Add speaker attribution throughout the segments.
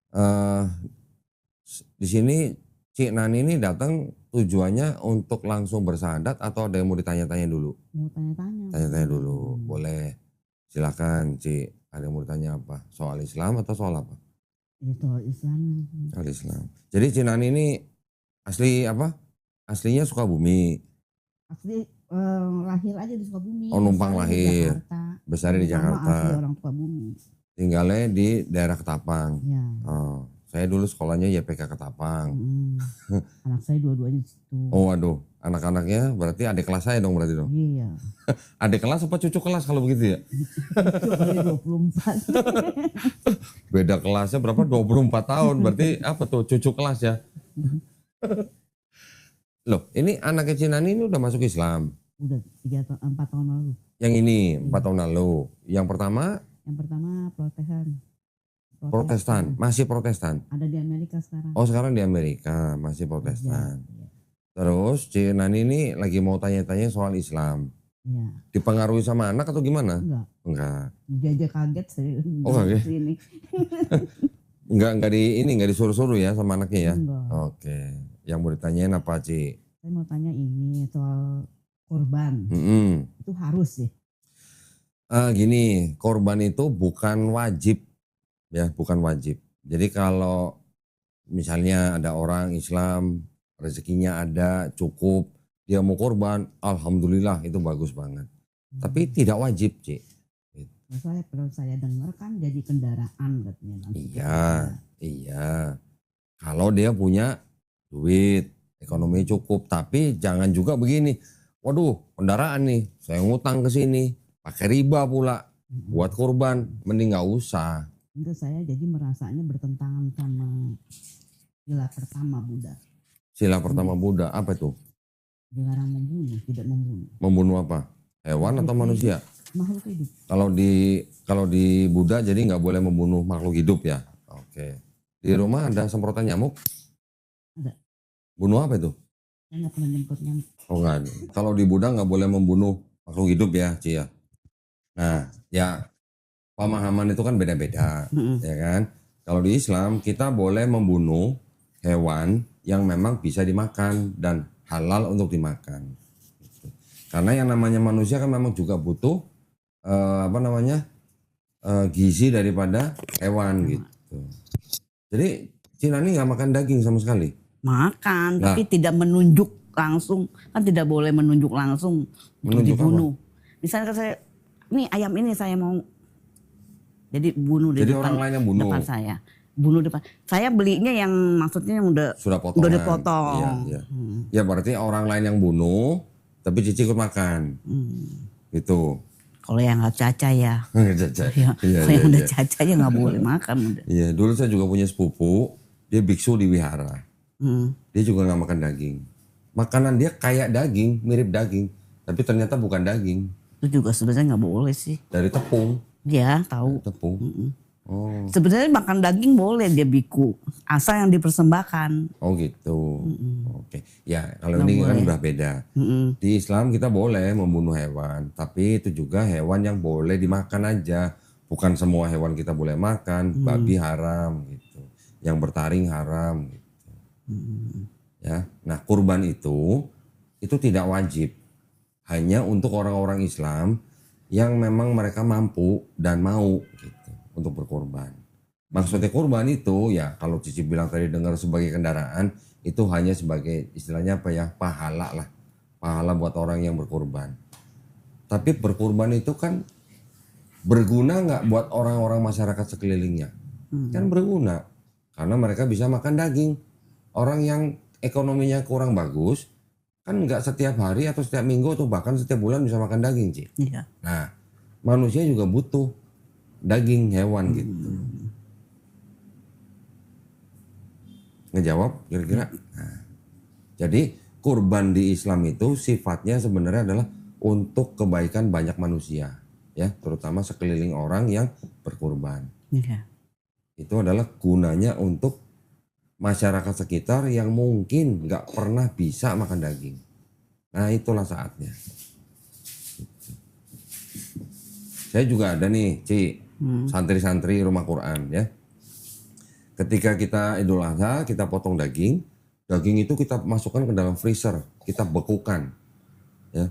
Speaker 1: Eh, di sini Cik Nani ini datang tujuannya untuk langsung bersyahadat atau ada yang mau ditanya-tanya dulu?
Speaker 2: Mau tanya-tanya.
Speaker 1: Tanya-tanya dulu, boleh. Silakan Cik, ada yang mau ditanya apa? Soal Islam atau soal apa?
Speaker 2: Ya soal Islam.
Speaker 1: Soal Islam. Jadi Cik Nani ini asli apa? Aslinya Sukabumi.
Speaker 2: Asli lahir aja di Sukabumi.
Speaker 1: Oh, numpang
Speaker 2: besarnya
Speaker 1: lahir.
Speaker 2: Di Jakarta.
Speaker 1: Besarnya di
Speaker 2: Mama
Speaker 1: Jakarta.
Speaker 2: asli orang Sukabumi.
Speaker 1: Tinggalnya di daerah Ketapang.
Speaker 2: Ya.
Speaker 1: Oh, saya dulu sekolahnya YPK Ketapang.
Speaker 2: Anak saya dua-duanya di situ.
Speaker 1: Oh waduh, anak-anaknya berarti adik kelas saya dong berarti dong.
Speaker 2: Iya.
Speaker 1: Adik kelas apa cucu kelas kalau begitu ya?
Speaker 2: Cucu kali 24.
Speaker 1: Beda kelasnya berapa? 24 tahun. Berarti apa tuh cucu kelas ya? Loh, ini anaknya Cinani ini udah masuk Islam.
Speaker 2: Udah 4 tahun lalu.
Speaker 1: Yang ini 4 tahun lalu. Yang pertama Protestan, masih Protestan.
Speaker 2: Ada di Amerika sekarang.
Speaker 1: Oh, sekarang di Amerika masih Protestan. Ya. Terus Cinani ini lagi mau tanya-tanya soal Islam.
Speaker 2: Iya.
Speaker 1: Dipengaruhi sama anak atau gimana?
Speaker 2: Enggak. Dia aja kaget saya.
Speaker 1: Oh, kaget. Enggak disuruh-suruh ya sama anaknya ya?
Speaker 2: Enggak.
Speaker 1: Oke. Yang mau ditanyain apa, Ci?
Speaker 2: Saya mau tanya ini soal korban. Itu harus sih.
Speaker 1: Gini, korban itu bukan wajib ya, bukan wajib. Jadi kalau misalnya ada orang Islam rezekinya ada cukup, dia mau korban, alhamdulillah itu bagus banget. Tapi tidak wajib, Ci.
Speaker 2: Kalau saya dengar kan jadi kendaraan katanya.
Speaker 1: Iya. Kalau dia punya duit, ekonomi cukup, tapi jangan juga begini. Waduh, kendaraan nih, saya ngutang ke sini, pakai riba pula, buat korban, mending nggak usah.
Speaker 2: Enggak, saya jadi merasanya bertentangan sama sila pertama Buddha.
Speaker 1: Sila pertama Buddha, apa itu?
Speaker 2: Dilarang membunuh, tidak membunuh.
Speaker 1: Membunuh apa? Hewan atau manusia?
Speaker 2: Makhluk hidup.
Speaker 1: Kalau di Buddha jadi nggak boleh membunuh makhluk hidup ya? Oke. Di rumah ada semprotan nyamuk?
Speaker 2: Ada.
Speaker 1: Bunuh apa itu?
Speaker 2: Saya nggak pernah jemput nyamuk.
Speaker 1: Oh enggak. Kalau di Buddha nggak boleh membunuh makhluk hidup ya, Ci ya. Nah, ya pemahaman itu kan beda-beda, ya kan? Kalau di Islam kita boleh membunuh hewan yang memang bisa dimakan dan halal untuk dimakan. Karena yang namanya manusia kan memang juga butuh gizi daripada hewan gitu. Jadi Cina ini nggak makan daging sama sekali.
Speaker 2: Makan, tapi tidak menunjuk langsung, kan tidak boleh menunjuk langsung untuk dibunuh. Apa? Misalnya saya, ini ayam ini saya mau, jadi bunuh di depan,
Speaker 1: orang lain yang bunuh.
Speaker 2: Depan saya. Bunuh depan. Saya belinya yang maksudnya yang udah dipotong.
Speaker 1: Iya. Ya berarti orang lain yang bunuh, tapi Cici ikut makan. Gitu.
Speaker 2: Kalau yang nggak caca ya.
Speaker 1: Caca.
Speaker 2: Kalau yang udah caca ya nggak boleh makan.
Speaker 1: Iya, dulu saya juga punya sepupu, dia biksu di wihara. Dia juga nggak makan daging. Makanan dia kayak daging, mirip daging, tapi ternyata bukan daging.
Speaker 2: Itu juga sebenarnya nggak boleh sih.
Speaker 1: Dari tepung.
Speaker 2: Iya, tahu.
Speaker 1: Dari tepung. Oh.
Speaker 2: Sebenarnya makan daging boleh dia biku, asal yang dipersembahkan.
Speaker 1: Oh gitu. Oke. Ya kalau ini kan udah beda. Di Islam kita boleh membunuh hewan, tapi itu juga hewan yang boleh dimakan aja. Bukan semua hewan kita boleh makan. Babi haram gitu. Yang bertaring haram gitu. Ya. Nah kurban itu tidak wajib. Hanya untuk orang-orang Islam yang memang mereka mampu dan mau gitu untuk berkorban. Maksudnya kurban itu ya kalau Cici bilang tadi dengar sebagai kendaraan, itu hanya sebagai istilahnya apa ya, pahala lah. Pahala buat orang yang berkorban. Tapi berkorban itu kan berguna nggak buat orang-orang masyarakat sekelilingnya? Kan berguna. Karena mereka bisa makan daging. Orang yang ekonominya kurang bagus, kan nggak setiap hari atau setiap minggu atau bahkan setiap bulan bisa makan daging, Ci.
Speaker 2: Iya.
Speaker 1: Nah, manusia juga butuh daging hewan gitu. Ngejawab kira-kira? Nah, jadi kurban di Islam itu sifatnya sebenarnya adalah untuk kebaikan banyak manusia, ya, terutama sekeliling orang yang berkurban.
Speaker 2: Iya.
Speaker 1: Itu adalah gunanya untuk masyarakat sekitar yang mungkin nggak pernah bisa makan daging. Nah itulah saatnya. Saya juga ada nih, Ci, santri-santri rumah Quran ya. Ketika kita Idul Adha, kita potong daging. Daging itu kita masukkan ke dalam freezer, kita bekukan. Ya.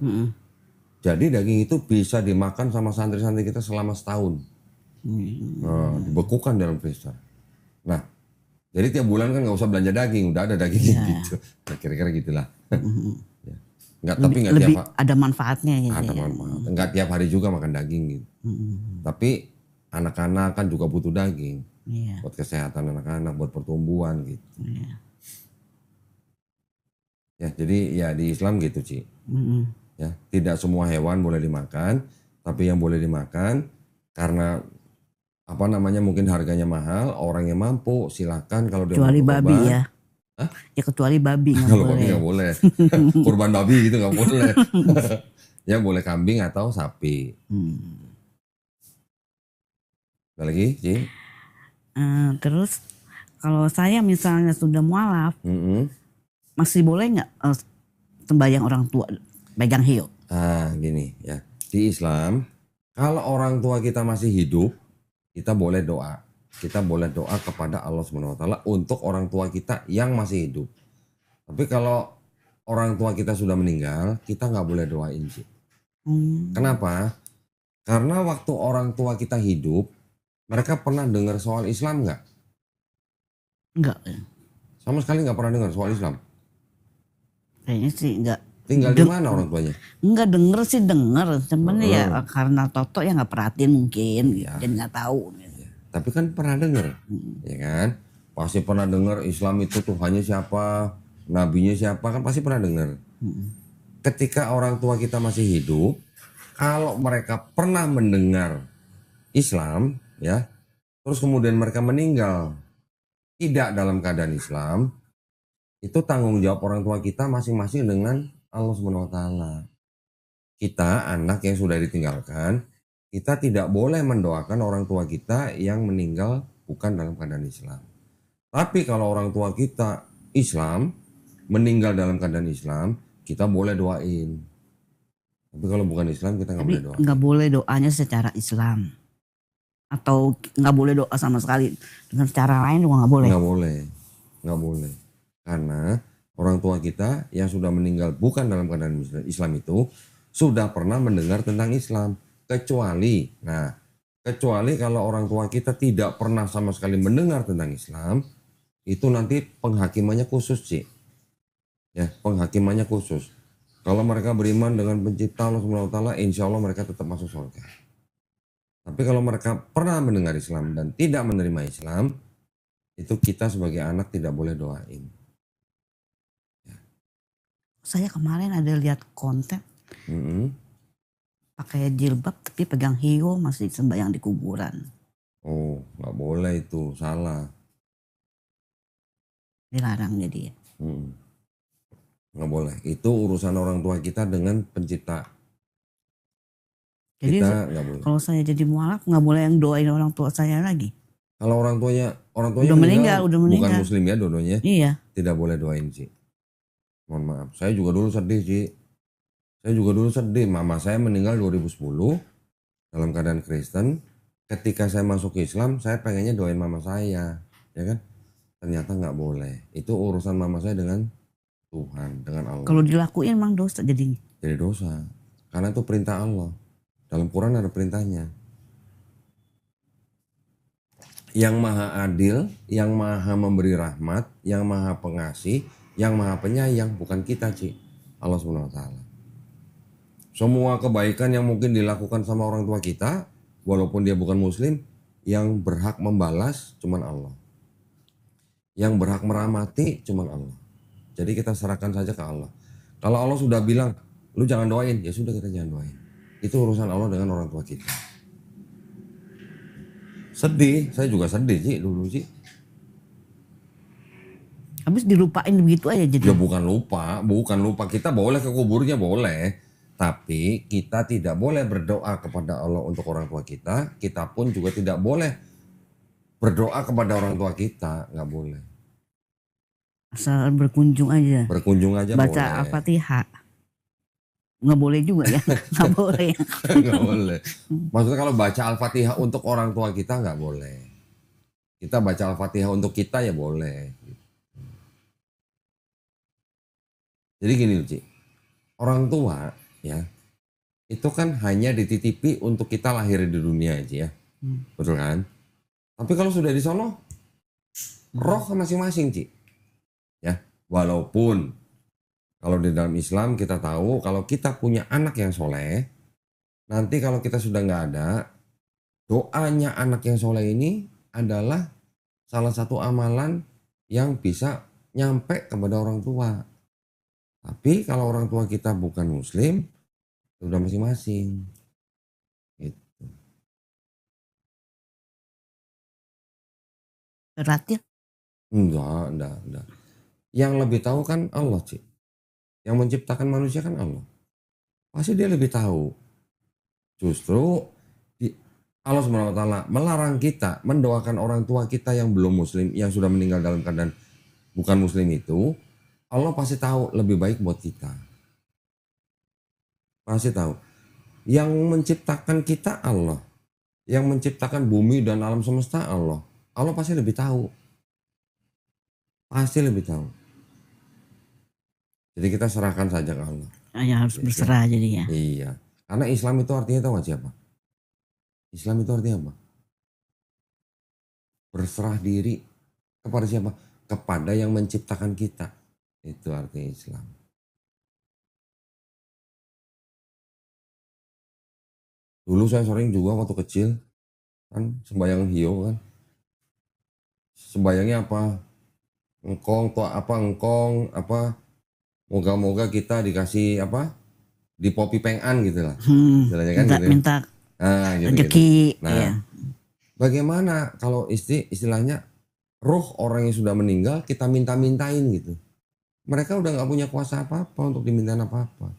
Speaker 1: Jadi daging itu bisa dimakan sama santri-santri kita selama setahun. Nah, dibekukan dalam freezer. Nah, jadi tiap bulan kan nggak usah belanja daging, udah ada dagingnya gitu. Nah, kira-kira gitulah. Ya. Tapi nggak tiap
Speaker 2: ada manfaatnya ya.
Speaker 1: Ada manfaat. Nggak tiap hari juga makan daging gitu. Tapi anak-anak kan juga butuh daging. Buat kesehatan anak-anak, buat pertumbuhan gitu. Ya, jadi ya di Islam gitu, Ci. Ya, tidak semua hewan boleh dimakan, tapi yang boleh dimakan karena mungkin harganya mahal, orang yang mampu silakan kalau dia
Speaker 2: kecuali
Speaker 1: mau
Speaker 2: babi
Speaker 1: kurban.
Speaker 2: ya.
Speaker 1: Hah?
Speaker 2: Ya kecuali babi nggak
Speaker 1: Kalau
Speaker 2: boleh.
Speaker 1: babi nggak boleh. Kurban babi gitu nggak boleh. Ya boleh kambing atau sapi. Ada lagi, Ci?
Speaker 2: Terus kalau saya misalnya sudah mualaf, masih boleh nggak sembahyang orang tua pegang hiyo?
Speaker 1: Gini ya, di Islam kalau orang tua kita masih hidup, kita boleh doa. Kita boleh doa kepada Allah SWT untuk orang tua kita yang masih hidup. Tapi kalau orang tua kita sudah meninggal, kita nggak boleh doain sih. Kenapa? Karena waktu orang tua kita hidup, mereka pernah dengar soal Islam nggak?
Speaker 2: Enggak.
Speaker 1: Sama sekali nggak pernah dengar soal Islam.
Speaker 2: Kayaknya sih enggak.
Speaker 1: Tinggal di mana orang tuanya?
Speaker 2: Enggak denger sih denger, cuman ya karena Toto ya nggak perhatiin mungkin, jadi nggak tahu.
Speaker 1: Tapi kan pernah dengar, ya kan? Pasti pernah dengar Islam itu Tuhannya siapa, nabinya siapa, kan pasti pernah dengar. Ketika orang tua kita masih hidup, kalau mereka pernah mendengar Islam, ya, terus kemudian mereka meninggal tidak dalam keadaan Islam, itu tanggung jawab orang tua kita masing-masing dengan Allah SWT. Kita anak yang sudah ditinggalkan, kita tidak boleh mendoakan orang tua kita yang meninggal bukan dalam keadaan Islam. Tapi kalau orang tua kita Islam, meninggal dalam keadaan Islam, kita boleh doain. Tapi kalau bukan Islam kita nggak boleh doa.
Speaker 2: Nggak boleh doanya secara Islam. Atau nggak boleh doa sama sekali dengan cara lain juga nggak boleh.
Speaker 1: Nggak boleh. Karena orang tua kita yang sudah meninggal bukan dalam keadaan Islam itu sudah pernah mendengar tentang Islam. Kecuali kalau orang tua kita tidak pernah sama sekali mendengar tentang Islam, itu nanti penghakimannya khusus sih. Ya, penghakimannya khusus. Kalau mereka beriman dengan pencipta Allah SWT, insya Allah mereka tetap masuk surga. Tapi kalau mereka pernah mendengar Islam dan tidak menerima Islam, itu kita sebagai anak tidak boleh doain. Ya.
Speaker 2: Saya kemarin ada lihat konten. Pakai jilbab tapi pegang hiyo masih sembahyang di kuburan.
Speaker 1: Oh, nggak boleh itu, salah.
Speaker 2: Dilarang jadi ya.
Speaker 1: Nggak boleh. Itu urusan orang tua kita dengan pencipta.
Speaker 2: Jadi
Speaker 1: kita nggak boleh.
Speaker 2: Kalau saya jadi mualaf nggak boleh yang doain orang tua saya lagi.
Speaker 1: Kalau orang tuanya
Speaker 2: udah meninggal.
Speaker 1: Bukan muslim ya dua-duanya.
Speaker 2: Iya.
Speaker 1: Tidak boleh doain sih. Mohon maaf. Saya juga dulu sedih sih. Mama saya meninggal 2010 dalam keadaan Kristen. Ketika saya masuk Islam, saya pengennya doain mama saya, ya kan? Ternyata nggak boleh. Itu urusan mama saya dengan Tuhan, dengan Allah.
Speaker 2: Kalau dilakuin emang dosa jadinya.
Speaker 1: Jadi dosa. Karena itu perintah Allah. Dalam Quran ada perintahnya. Yang maha adil, yang maha memberi rahmat, yang maha pengasih, yang maha penyayang, bukan kita, Ci. Allah SWT. Semua kebaikan yang mungkin dilakukan sama orang tua kita, walaupun dia bukan muslim, yang berhak membalas cuman Allah. Yang berhak merahmati cuman Allah. Jadi kita serahkan saja ke Allah. Kalau Allah sudah bilang, lu jangan doain, ya sudah kita jangan doain. Itu urusan Allah dengan orang tua kita. Sedih, saya juga sedih sih dulu sih.
Speaker 2: Habis dilupain begitu aja jadi.
Speaker 1: Ya bukan lupa. Kita boleh ke kuburnya boleh. Tapi kita tidak boleh berdoa kepada Allah untuk orang tua kita. Kita pun juga tidak boleh berdoa kepada orang tua kita. Nggak boleh.
Speaker 2: Asal berkunjung aja.
Speaker 1: Berkunjung aja
Speaker 2: baca
Speaker 1: boleh.
Speaker 2: Baca Al-Fatihah. Nggak boleh juga ya. Nggak boleh.
Speaker 1: Nggak boleh. Maksudnya kalau baca Al-Fatihah untuk orang tua kita nggak boleh. Kita baca Al-Fatihah untuk kita ya boleh. Jadi gini Ci, orang tua ya itu kan hanya dititipi untuk kita lahir di dunia aja ya. Betul kan? Tapi kalau sudah di sono, roh masing-masing Ci. Ya, walaupun kalau di dalam Islam kita tahu kalau kita punya anak yang soleh, nanti kalau kita sudah nggak ada, doanya anak yang soleh ini adalah salah satu amalan yang bisa nyampe kepada orang tua. Tapi kalau orang tua kita bukan muslim, sudah masing-masing. Gitu.
Speaker 2: Berat ya?
Speaker 1: Enggak. Yang lebih tahu kan Allah, Cik. Yang menciptakan manusia kan Allah. Pasti dia lebih tahu. Justru Allah SWT melarang kita mendoakan orang tua kita yang belum muslim, yang sudah meninggal dalam keadaan bukan muslim itu. Allah pasti tahu lebih baik buat kita. Pasti tahu. Yang menciptakan kita Allah. Yang menciptakan bumi dan alam semesta Allah. Allah pasti lebih tahu. Pasti lebih tahu. Jadi kita serahkan saja ke Allah.
Speaker 2: Ya harus berserah jadi ya.
Speaker 1: Iya. Karena Islam itu artinya tahu gak siapa? Islam itu artinya apa? Berserah diri kepada siapa? Kepada yang menciptakan kita. Itu artinya Islam. Dulu saya sering juga waktu kecil kan sembahyang hiyo kan. Sembayangnya apa? Engkong moga-moga kita dikasih apa? Dipopi pengan gitu lah. Istilahnya kan gitu.
Speaker 2: Minta rezeki.
Speaker 1: Nah,
Speaker 2: iya.
Speaker 1: Bagaimana kalau istilahnya roh orang yang sudah meninggal kita minta-mintain gitu. Mereka udah gak punya kuasa apa-apa untuk dimintain apa-apa.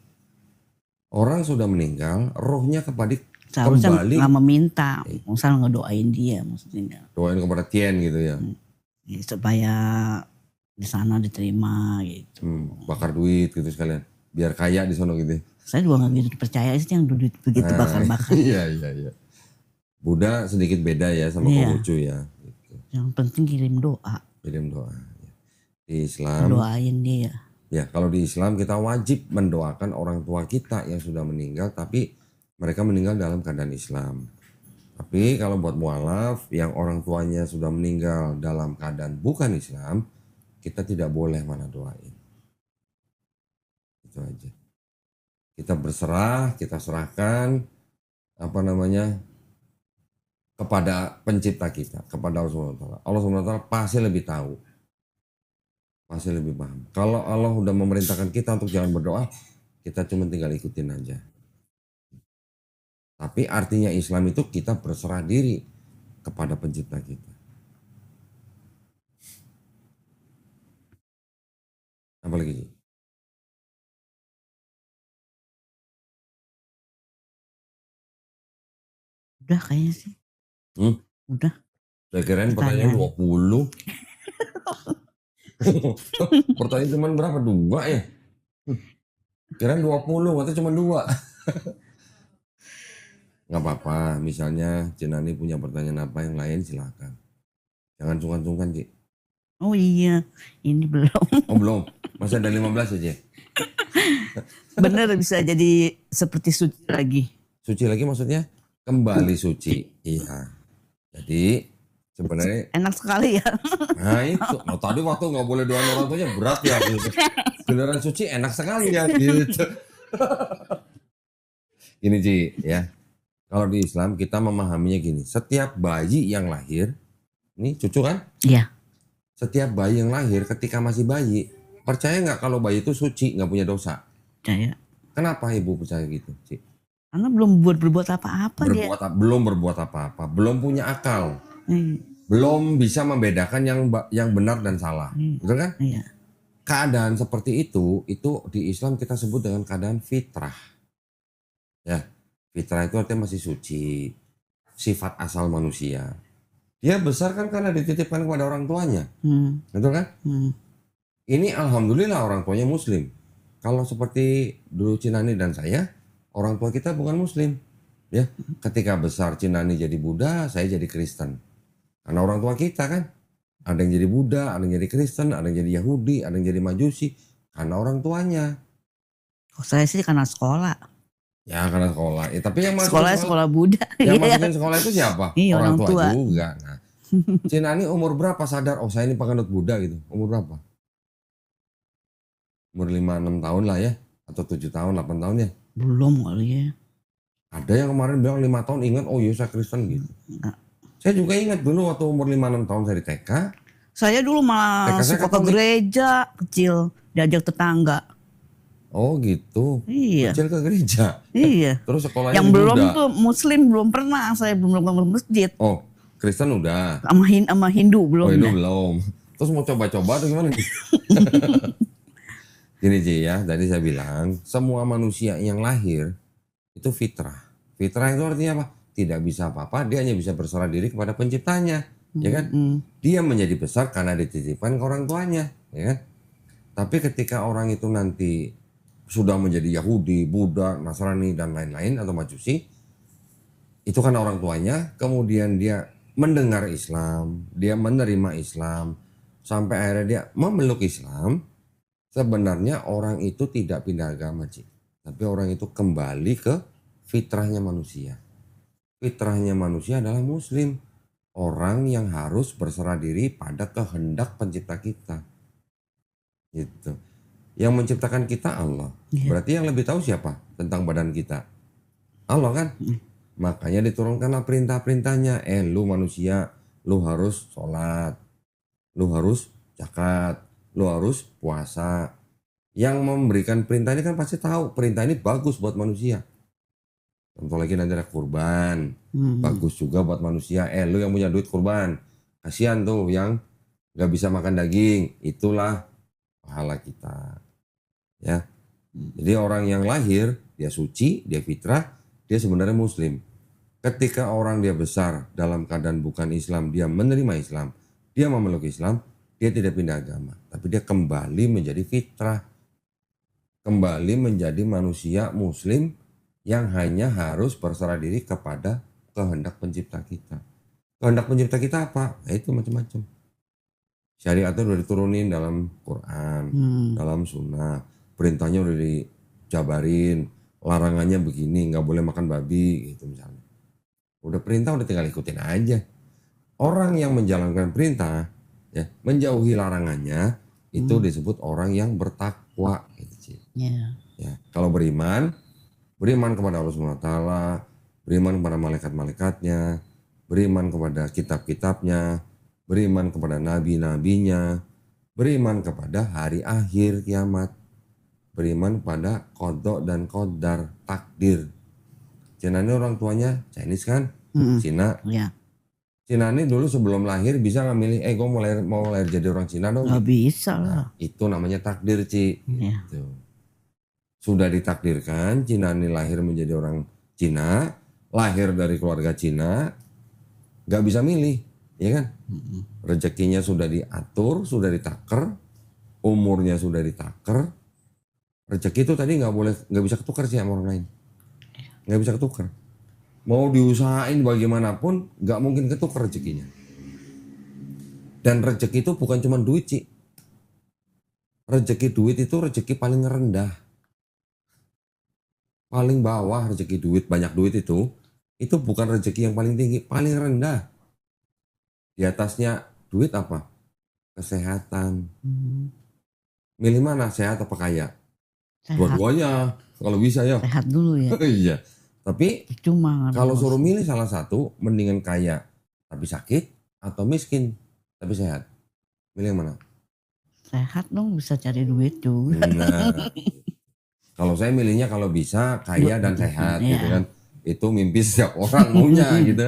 Speaker 1: Orang sudah meninggal, rohnya
Speaker 2: seharusnya
Speaker 1: kembali.
Speaker 2: Nggak meminta, misalnya ngedoain dia maksudnya.
Speaker 1: Doain kepada Tien gitu ya.
Speaker 2: Supaya di sana diterima gitu.
Speaker 1: Bakar duit gitu sekalian. Biar kaya di sono gitu.
Speaker 2: Saya juga nggak gitu percaya sih yang duit begitu bakar-bakar.
Speaker 1: Iya. Buddha sedikit beda ya sama Konghucu ya. Gitu.
Speaker 2: Yang penting kirim doa.
Speaker 1: Kirim doa. Di Islam.
Speaker 2: Doain dia.
Speaker 1: Ya kalau di Islam kita wajib mendoakan orang tua kita yang sudah meninggal. Tapi mereka meninggal dalam keadaan Islam. Tapi kalau buat mualaf yang orang tuanya sudah meninggal dalam keadaan bukan Islam. Kita tidak boleh mana doain. Itu aja. Kita berserah, kita serahkan kepada pencipta kita, kepada Allah SWT. Allah SWT pasti lebih tahu. Pasti lebih paham. Kalau Allah udah memerintahkan kita untuk jangan berdoa, kita cuma tinggal ikutin aja. Tapi artinya Islam itu kita berserah diri kepada pencipta kita. Apa lagi sih?
Speaker 2: Udah kayaknya sih. Udah.
Speaker 1: Saya kirain pertanyaan 20. Pertanyaan cuma berapa? 2 ya? Kirain 20, waktu cuma 2. Nggak apa-apa, misalnya Cinani punya pertanyaan apa yang lain silakan. Jangan sungkan-sungkan, Ci.
Speaker 2: Oh iya, ini belum.
Speaker 1: Oh belum, masih ada 15 aja.
Speaker 2: Bener bisa jadi seperti suci lagi.
Speaker 1: Suci lagi maksudnya kembali suci. Iya. Jadi sebenarnya
Speaker 2: enak sekali ya.
Speaker 1: Nah itu, tadi waktu nggak boleh doa orang tuanya berat ya. Gitu. Giliran suci enak sekali ya gitu. Gini Ci ya. Kalau di Islam kita memahaminya gini, setiap bayi yang lahir, ini cucu kan?
Speaker 2: Iya.
Speaker 1: Setiap bayi yang lahir ketika masih bayi, percaya nggak kalau bayi itu suci, nggak punya dosa?
Speaker 2: Percaya.
Speaker 1: Kenapa ibu percaya gitu, Ci?
Speaker 2: Karena belum berbuat apa-apa dia.
Speaker 1: Belum berbuat apa-apa, belum punya akal, belum bisa membedakan yang benar dan salah, betul kan?
Speaker 2: Iya.
Speaker 1: Keadaan seperti itu di Islam kita sebut dengan keadaan fitrah. Ya. Fitrah itu artinya masih suci, sifat asal manusia. Dia besar kan karena dititipkan kepada orang tuanya, betul kan? Ini alhamdulillah orang tuanya muslim. Kalau seperti dulu Cinani dan saya, orang tua kita bukan muslim. Ya, ketika besar Cinani jadi Buddha, saya jadi Kristen. Karena orang tua kita kan. Ada yang jadi Buddha, ada yang jadi Kristen, ada yang jadi Yahudi, ada yang jadi Majusi. Karena orang tuanya.
Speaker 2: Saya sih karena sekolah.
Speaker 1: Ya karena sekolah. Tapi yang
Speaker 2: sekolah Buddha.
Speaker 1: Yang masukin sekolah itu siapa?
Speaker 2: Iya,
Speaker 1: orang tua juga. Nah, Cina ini umur berapa sadar? Oh saya ini penganut Buddha gitu. Umur berapa? Umur 5-6 tahun lah ya. Atau 7 tahun, 8 tahun ya?
Speaker 2: Belum kali ya.
Speaker 1: Ada yang kemarin bilang 5 tahun ingat, oh iya saya Kristen gitu.
Speaker 2: Enggak.
Speaker 1: Saya juga ingat dulu waktu umur 5-6 tahun saya di TK.
Speaker 2: Saya dulu malah suka ke gereja kecil, diajak tetangga.
Speaker 1: Oh gitu.
Speaker 2: Iya.
Speaker 1: Kecil ke gereja.
Speaker 2: Iya.
Speaker 1: Terus sekolahnya
Speaker 2: yang
Speaker 1: di
Speaker 2: belum
Speaker 1: Buddha.
Speaker 2: tuh Muslim belum pernah, saya belum ke masjid.
Speaker 1: Oh, Kristen udah.
Speaker 2: Sama Hindu belum.
Speaker 1: Oh, Hindu belum. Terus mau coba-coba tuh gimana nih? Gini Ji ya, tadi saya bilang semua manusia yang lahir itu fitrah. Fitrah itu artinya apa? Tidak bisa apa-apa, dia hanya bisa berserah diri kepada penciptanya, ya kan? Dia menjadi besar karena dititipkan ke orang tuanya, ya kan? Tapi ketika orang itu nanti sudah menjadi Yahudi, Buddha, Nasrani dan lain-lain atau Majusi, itu kan orang tuanya, kemudian dia mendengar Islam, dia menerima Islam, sampai akhirnya dia memeluk Islam. Sebenarnya orang itu tidak pindah agama, Cik. Tapi orang itu kembali ke fitrahnya manusia. Fitrahnya manusia adalah Muslim. Orang yang harus berserah diri pada kehendak pencipta kita. Gitu. Yang menciptakan kita Allah. Berarti yang lebih tahu siapa tentang badan kita? Allah kan? Makanya diturunkanlah perintah-perintahnya. Lu manusia, lu harus sholat. Lu harus zakat. Lu harus puasa. Yang memberikan perintah ini kan pasti tahu perintah ini bagus buat manusia. Contoh lagi nanti ada kurban. Bagus juga buat manusia. Lu yang punya duit kurban. Kasihan tuh yang gak bisa makan daging. Itulah pahala kita. Ya. Jadi orang yang lahir, dia suci, dia fitrah, dia sebenarnya Muslim. Ketika orang dia besar dalam keadaan bukan Islam, dia menerima Islam, dia memeluk Islam, dia tidak pindah agama, tapi dia kembali menjadi fitrah. Kembali menjadi manusia Muslim yang hanya harus berserah diri kepada kehendak pencipta kita. Kehendak pencipta kita apa? Nah, itu macam-macam. Syariat itu udah diturunin dalam Quran, dalam sunnah. Perintahnya udah dijabarin, larangannya begini, nggak boleh makan babi gitu misalnya. Udah perintah udah tinggal ikutin aja. Orang yang menjalankan perintah, ya, menjauhi larangannya itu disebut orang yang bertakwa gitu. Ya, kalau beriman kepada Allah SWT, beriman kepada malaikat-malaikatnya, beriman kepada kitab-kitabnya, beriman kepada nabi-nabinya, beriman kepada hari akhir kiamat, beriman pada qada dan qadar, takdir. Cina ini orang tuanya Chinese kan? Cina.
Speaker 2: Ya.
Speaker 1: Cina ini dulu sebelum lahir bisa nggak milih, gue mau lahir jadi orang Cina dong?
Speaker 2: Nggak bisa lah.
Speaker 1: Nah, itu namanya takdir, Ci.
Speaker 2: Ya.
Speaker 1: Gitu. Sudah ditakdirkan, Cina ini lahir menjadi orang Cina, lahir dari keluarga Cina, nggak bisa milih, ya kan? Rezekinya sudah diatur, sudah ditaker, umurnya sudah ditaker. Rezeki itu tadi nggak bisa ketukar sih sama orang lain, nggak bisa ketukar. Mau diusahain bagaimanapun gak mungkin ketukar rezekinya. Dan rezeki itu bukan cuma duit, Ci. Rezeki duit itu rezeki paling rendah. Paling bawah rezeki duit, banyak duit itu bukan rezeki yang paling tinggi, paling rendah. Di atasnya duit apa? Kesehatan. Milih mana, sehat apa kaya? Dua-duanya, kalau bisa ya.
Speaker 2: Sehat dulu ya.
Speaker 1: Iya. Tapi
Speaker 2: cuma
Speaker 1: kalau suruh milih salah satu, mendingan kaya tapi sakit atau miskin tapi sehat. Milih yang mana?
Speaker 2: Sehat dong, bisa cari duit juga.
Speaker 1: Nah, kalau saya milihnya kalau bisa kaya dan sehat gitu kan. Itu mimpi setiap orang maunya gitu.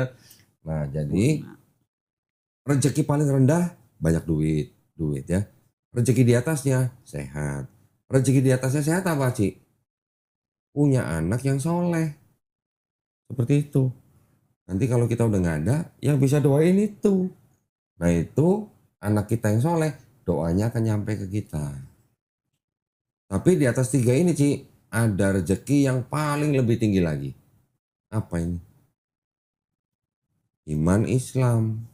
Speaker 1: Nah, jadi rezeki paling rendah banyak duit ya. Rezeki di atasnya sehat. Rezeki di atasnya sehat apa, Ci? Punya anak yang soleh. Seperti itu. Nanti kalau kita udah nggak ada, yang bisa doain itu. Nah itu anak kita yang soleh, doanya akan nyampe ke kita. Tapi di atas 3 ini, Ci, ada rezeki yang paling lebih tinggi lagi. Apa ini? Iman Islam.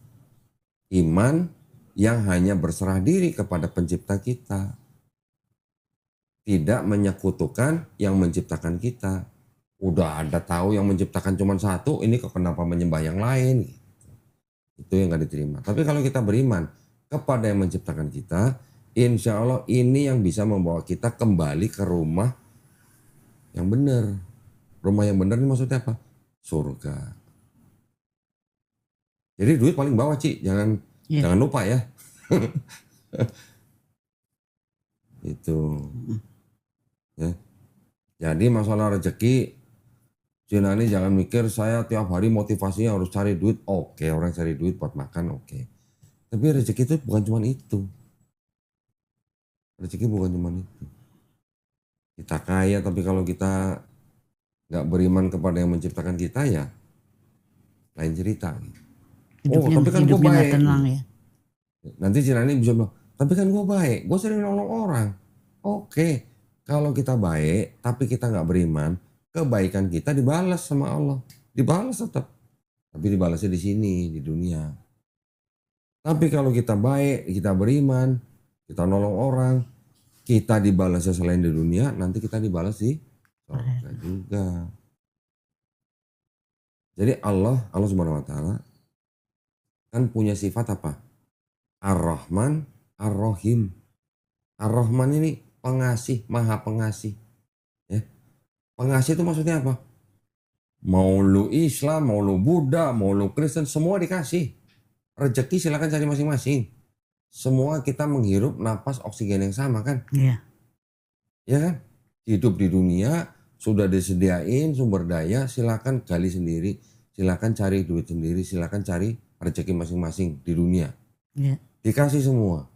Speaker 1: Iman yang hanya berserah diri kepada pencipta kita. Tidak menyekutukan yang menciptakan kita. Udah ada tahu yang menciptakan cuma satu, ini kok kenapa menyembah yang lain? Itu yang gak diterima. Tapi kalau kita beriman kepada yang menciptakan kita, insya Allah ini yang bisa membawa kita kembali ke rumah yang benar. Rumah yang benar ini maksudnya apa? Surga. Jadi duit paling bawah, Ci. Jangan lupa ya. Itu. Ya. Jadi masalah rezeki, Cina ini jangan mikir saya tiap hari motivasinya harus cari duit. Oke, orang cari duit buat makan, oke. Tapi rezeki itu bukan cuma itu. Rezeki bukan cuma itu. Kita kaya, tapi kalau kita nggak beriman kepada yang menciptakan kita, ya lain cerita. Tapi kan gue baik.
Speaker 2: Tenang, ya.
Speaker 1: Nanti Cina ini bisa bilang, tapi kan gue baik, gue sering nolong orang. Oke, kalau kita baik, tapi kita nggak beriman, kebaikan kita dibalas sama Allah, dibalas tetap. Tapi dibalasnya di sini, di dunia. Tapi kalau kita baik, kita beriman, kita nolong orang, kita dibalasnya selain di dunia, nanti kita dibalas di surga juga. Jadi Allah Subhanahu wa taala kan punya sifat apa? Ar-Rahman, Ar-Rahim. Ar-Rahman ini pengasih, maha pengasih. Ya. Pengasih itu maksudnya apa? Mau lu Islam, mau lu Buddha, mau lu Kristen, semua dikasih. Rezeki silakan cari masing-masing. Semua kita menghirup napas oksigen yang sama kan?
Speaker 2: Iya.
Speaker 1: Ya kan? Hidup di dunia sudah disediain sumber daya, silakan gali sendiri, silakan cari duit sendiri, silakan cari rezeki masing-masing di dunia.
Speaker 2: Iya.
Speaker 1: Dikasih semua.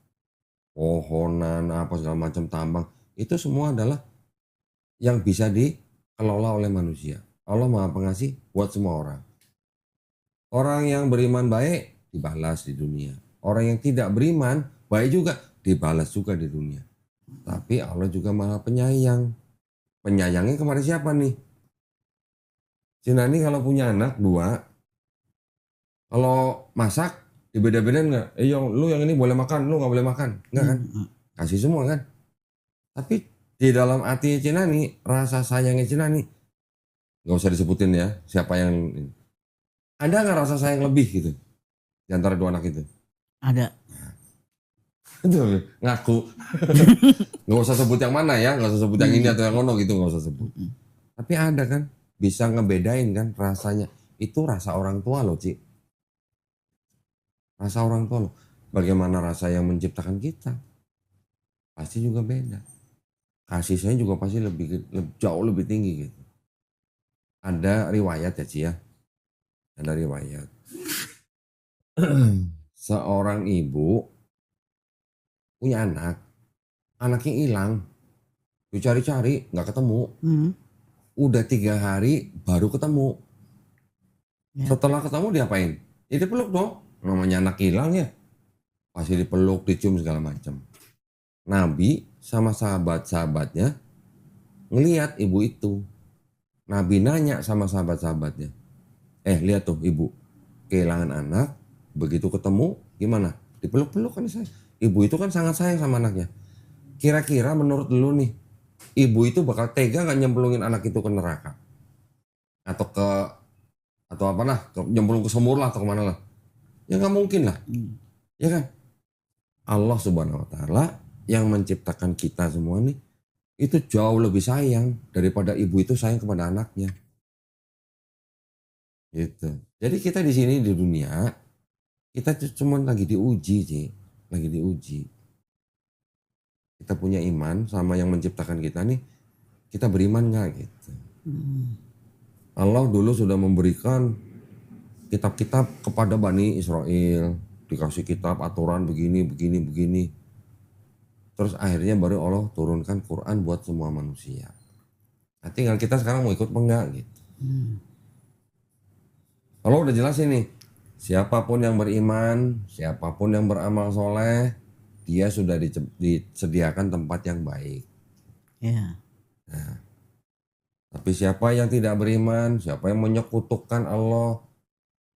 Speaker 1: Pohonan, apa segala macam tambang, itu semua adalah yang bisa dikelola oleh manusia. Allah Maha Pengasih buat semua orang. Orang yang beriman baik dibalas di dunia. Orang yang tidak beriman baik juga dibalas juga di dunia. Tapi Allah juga Maha Penyayang. Penyayangnya kepada siapa nih? Cina ini kalau punya anak 2, kalau masak dibeda-bedain nggak? Lu yang ini boleh makan, lu nggak boleh makan, nggak kan? Kasih semua kan? Tapi di dalam hati Cina nih, rasa sayangnya Cina nih, nggak usah disebutin ya siapa yang. Ada nggak rasa sayang lebih gitu di antara 2 anak itu?
Speaker 2: Ada.
Speaker 1: Itu ngaku. Nggak usah sebut yang mana ya, nggak usah sebut yang ini atau yang ono gitu, nggak usah sebut. Tapi ada kan, bisa ngebedain kan rasanya. Itu rasa orang tua loh, Ci. Rasa orang tua loh. Bagaimana rasa yang menciptakan kita? Pasti juga beda. Kasih sayang juga pasti jauh lebih tinggi gitu. Ada riwayat ya, Ci ya. Ada riwayat. Seorang ibu punya anak. Anaknya hilang. Dicari-cari, nggak ketemu. Udah 3 hari baru ketemu. Ya. Setelah ketemu diapain? Ya dipeluk dong. Namanya anak hilang ya. Pasti dipeluk, dicium segala macam. Nabi sama sahabat-sahabatnya ngelihat ibu itu. Nabi nanya sama sahabat-sahabatnya. Lihat tuh ibu. Kehilangan anak. Begitu ketemu gimana? Dipeluk-peluk kan saya. Ibu itu kan sangat sayang sama anaknya. Kira-kira menurut lu nih, ibu itu bakal tega gak nyemplungin anak itu ke neraka? Atau apa lah, nyemplung ke sumur lah atau kemana lah. Ya gak mungkin lah. Ya kan? Allah Subhanahu wa taala yang menciptakan kita semua nih, itu jauh lebih sayang daripada ibu itu sayang kepada anaknya. Gitu. Jadi kita di sini di dunia, kita cuma lagi diuji sih. Lagi diuji. Kita punya iman sama yang menciptakan kita nih, kita beriman gak gitu. Allah dulu sudah memberikan kitab-kitab kepada Bani Israel. Dikasih kitab aturan begini. Terus akhirnya baru Allah turunkan Quran buat semua manusia. Nah, tinggal kita sekarang mau ikut apa enggak gitu. Allah udah jelas ini. Siapapun yang beriman, siapapun yang beramal soleh, dia sudah disediakan tempat yang baik.
Speaker 2: Ya.
Speaker 1: Nah, tapi siapa yang tidak beriman, siapa yang menyekutukan Allah,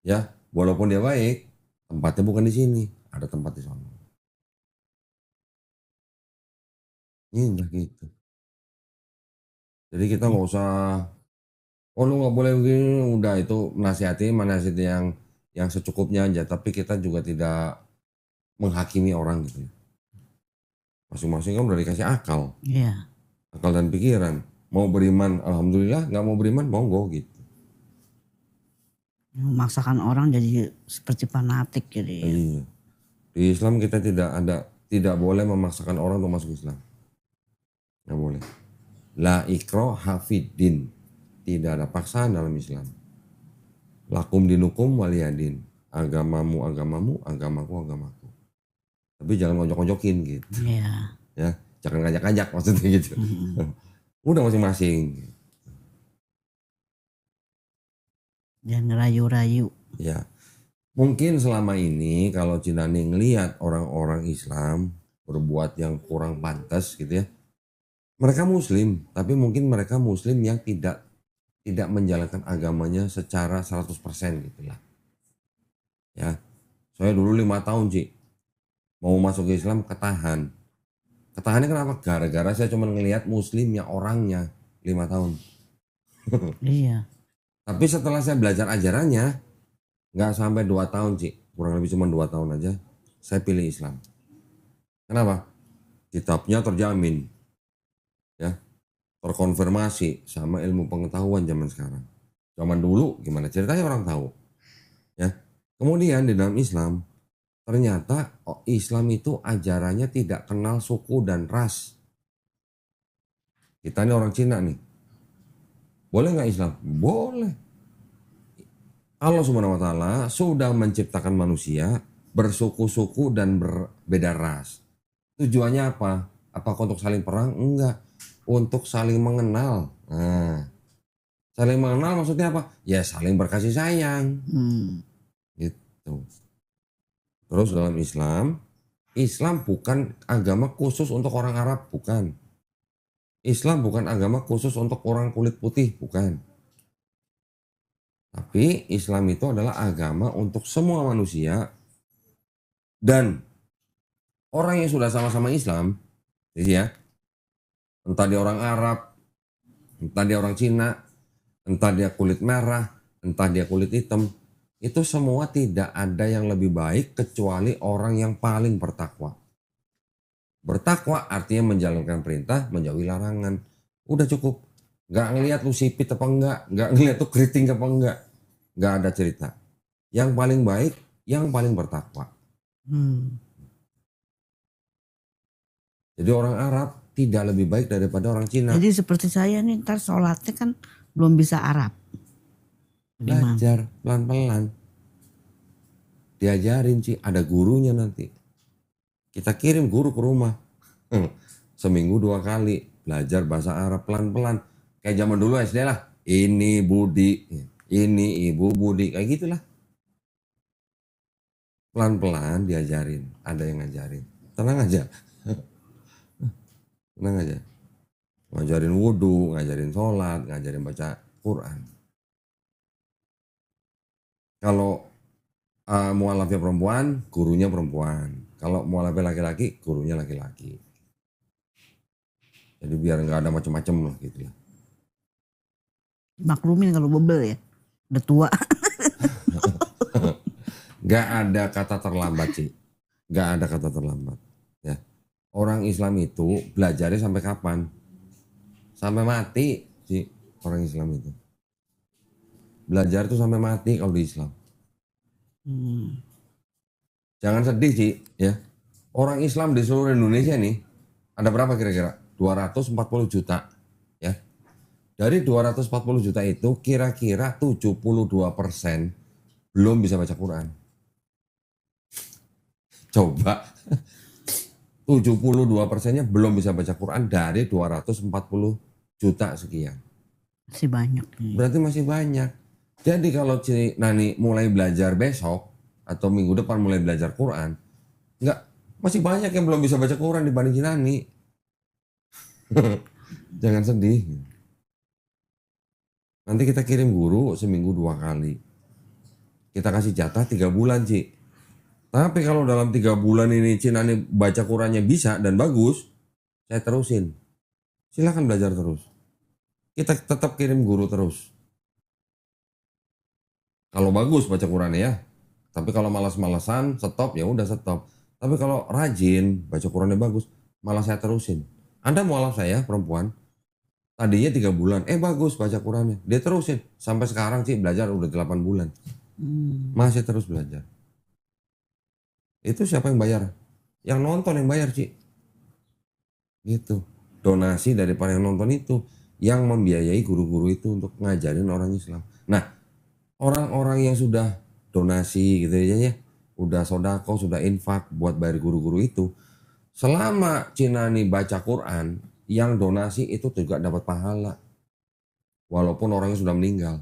Speaker 1: ya walaupun dia baik, Tempatnya bukan di sini, ada tempat di sana. Ini udah gitu. Jadi kita nggak usah, oh lu nggak boleh begini, udah itu menasihati yang secukupnya aja. Tapi kita juga tidak menghakimi orang gitu ya. Masing-masing kan udah dikasih akal,
Speaker 2: Iya.
Speaker 1: akal dan pikiran. Mau beriman, alhamdulillah. Nggak mau beriman, monggo gitu.
Speaker 2: Memaksakan orang jadi seperti fanatik jadi.
Speaker 1: Iya. Di Islam kita tidak boleh memaksakan orang untuk masuk Islam. Nggak boleh. La ikraha fiddin. Tidak ada paksaan dalam Islam. Lakum dinukum waliyadin. Agamamu agamamu, agamaku agamaku. Tapi jangan ngojok-ngojokin gitu.
Speaker 2: Iya.
Speaker 1: Ya, jangan ngajak-ngajak maksudnya gitu. Udah masing-masing.
Speaker 2: Jangan ngerayu-rayu.
Speaker 1: Ya. Mungkin selama ini kalau Cinani ngelihat orang-orang Islam berbuat yang kurang pantas gitu ya. Mereka Muslim, tapi mungkin mereka Muslim yang tidak menjalankan agamanya secara 100% gitu lah. Ya, saya dulu 5 tahun Ci, mau masuk ke Islam ketahan. Ketahannya kenapa? Gara-gara saya cuma ngelihat Muslimnya orangnya 5 tahun.
Speaker 2: Iya.
Speaker 1: Tapi setelah saya belajar ajarannya, nggak sampai 2 tahun Ci, kurang lebih cuma 2 tahun aja, saya pilih Islam. Kenapa? Kitabnya terjamin, ya, terkonfirmasi sama ilmu pengetahuan zaman sekarang. Zaman dulu gimana ceritanya orang tahu, ya. Kemudian di dalam Islam ternyata Islam itu ajarannya tidak kenal suku dan ras. Kita ini orang Cina nih, boleh nggak Islam? Boleh. Allah Subhanahu Wa Taala sudah menciptakan manusia bersuku-suku dan berbeda ras. Tujuannya apa? Apakah untuk saling perang? Enggak. Untuk saling mengenal. Nah, saling mengenal maksudnya apa? Ya saling berkasih sayang. Gitu. Terus dalam Islam, Islam bukan agama khusus untuk orang Arab, bukan. Islam bukan agama khusus untuk orang kulit putih, bukan. Tapi Islam itu adalah agama untuk semua manusia. Dan orang yang sudah sama-sama Islam, ya, entah dia orang Arab, entah dia orang Cina, entah dia kulit merah, entah dia kulit hitam, itu semua tidak ada yang lebih baik kecuali orang yang paling bertakwa. Bertakwa artinya menjalankan perintah, menjauhi larangan. Udah cukup. Gak ngelihat lu sipit apa enggak, gak ngelihat lu keriting apa enggak. Gak ada cerita. Yang paling baik, yang paling bertakwa. Jadi orang Arab tidak lebih baik daripada orang Cina.
Speaker 2: Jadi seperti saya nih, ntar sholatnya kan belum bisa Arab.
Speaker 1: Belajar pelan-pelan. Diajarin sih, ada gurunya nanti. Kita kirim guru ke rumah. Seminggu 2 kali. Belajar bahasa Arab pelan-pelan. Kayak zaman dulu SD lah. Ini Budi, ini Ibu Budi. Kayak gitulah. Pelan-pelan diajarin. Ada yang ngajarin. Tenang aja. Tenang aja. Ngajarin wudhu, ngajarin sholat, ngajarin baca Quran. Kalau mualafnya perempuan, gurunya perempuan. Kalau mualafnya laki-laki, gurunya laki-laki. Jadi biar nggak ada macam-macam lah gitu lah.
Speaker 2: Maklumin kalau bebel ya, udah tua.
Speaker 1: Gak ada kata terlambat sih. Gak ada kata terlambat. Ya. Orang Islam itu belajarnya sampai kapan? Sampai mati sih orang Islam itu. Belajar tuh sampai mati kalau di Islam. Jangan sedih sih ya. Orang Islam di seluruh Indonesia nih ada berapa kira-kira? 240 juta ya. Dari 240 juta itu kira-kira 72% belum bisa baca Quran. Coba 72%-nya belum bisa baca Quran dari 240 juta sekian.
Speaker 2: Masih banyak.
Speaker 1: Berarti masih banyak. Jadi kalau Nani mulai belajar besok atau minggu depan mulai belajar Quran, masih banyak yang belum bisa baca Quran dibanding Nani. Jangan sedih. Nanti kita kirim guru seminggu 2 kali. Kita kasih jatah 3 bulan Ci. Tapi kalau dalam 3 bulan ini Cina ini baca Qurannya bisa dan bagus, saya terusin. Silakan belajar terus. Kita tetap kirim guru terus. Kalau bagus baca Qurannya ya. Tapi kalau malas-malasan, stop, ya udah stop. Tapi kalau rajin, baca Qurannya bagus, malah saya terusin. Anda mualaf saya, perempuan, tadinya 3 bulan, bagus baca Qurannya. Dia terusin, sampai sekarang sih belajar udah 8 bulan. Masih terus belajar. Itu siapa yang bayar? Yang nonton yang bayar, Ci. Gitu. Donasi dari para yang nonton itu, yang membiayai guru-guru itu untuk ngajarin orang Islam. Nah, orang-orang yang sudah donasi gitu ya, udah sodako, sudah infak buat bayar guru-guru itu, selama Cina ini baca Quran, yang donasi itu juga dapat pahala. Walaupun orangnya sudah meninggal,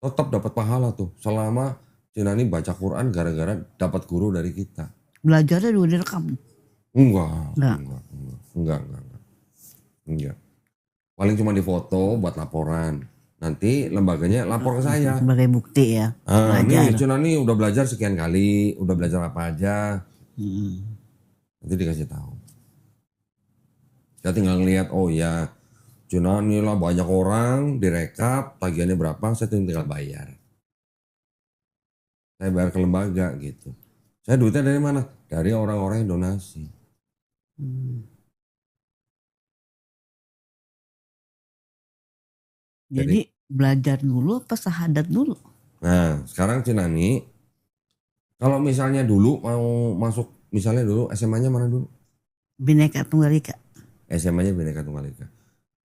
Speaker 1: tetap dapat pahala tuh. Selama Cina ini baca Quran gara-gara dapat guru dari kita.
Speaker 2: Belajarnya juga direkam?
Speaker 1: Enggak. Paling cuma difoto buat laporan. Nanti lembaganya lapor ke saya.
Speaker 2: Sebagai bukti ya.
Speaker 1: Nih Cina nih udah belajar sekian kali, udah belajar apa aja. Nanti dikasih tahu. Kita tinggal ngeliat, oh ya Cina nih lah banyak orang, direkap, tagihannya berapa, saya tinggal bayar. Saya bayar ke lembaga gitu. Saya duitnya dari mana? Dari orang-orang yang donasi.
Speaker 2: Jadi belajar dulu apa sahadat dulu?
Speaker 1: Nah sekarang Cina nih, kalau misalnya dulu mau masuk, misalnya dulu SMA-nya mana dulu?
Speaker 2: Bhinneka Tunggal Ika.
Speaker 1: SMA-nya Bhinneka Tunggal Ika.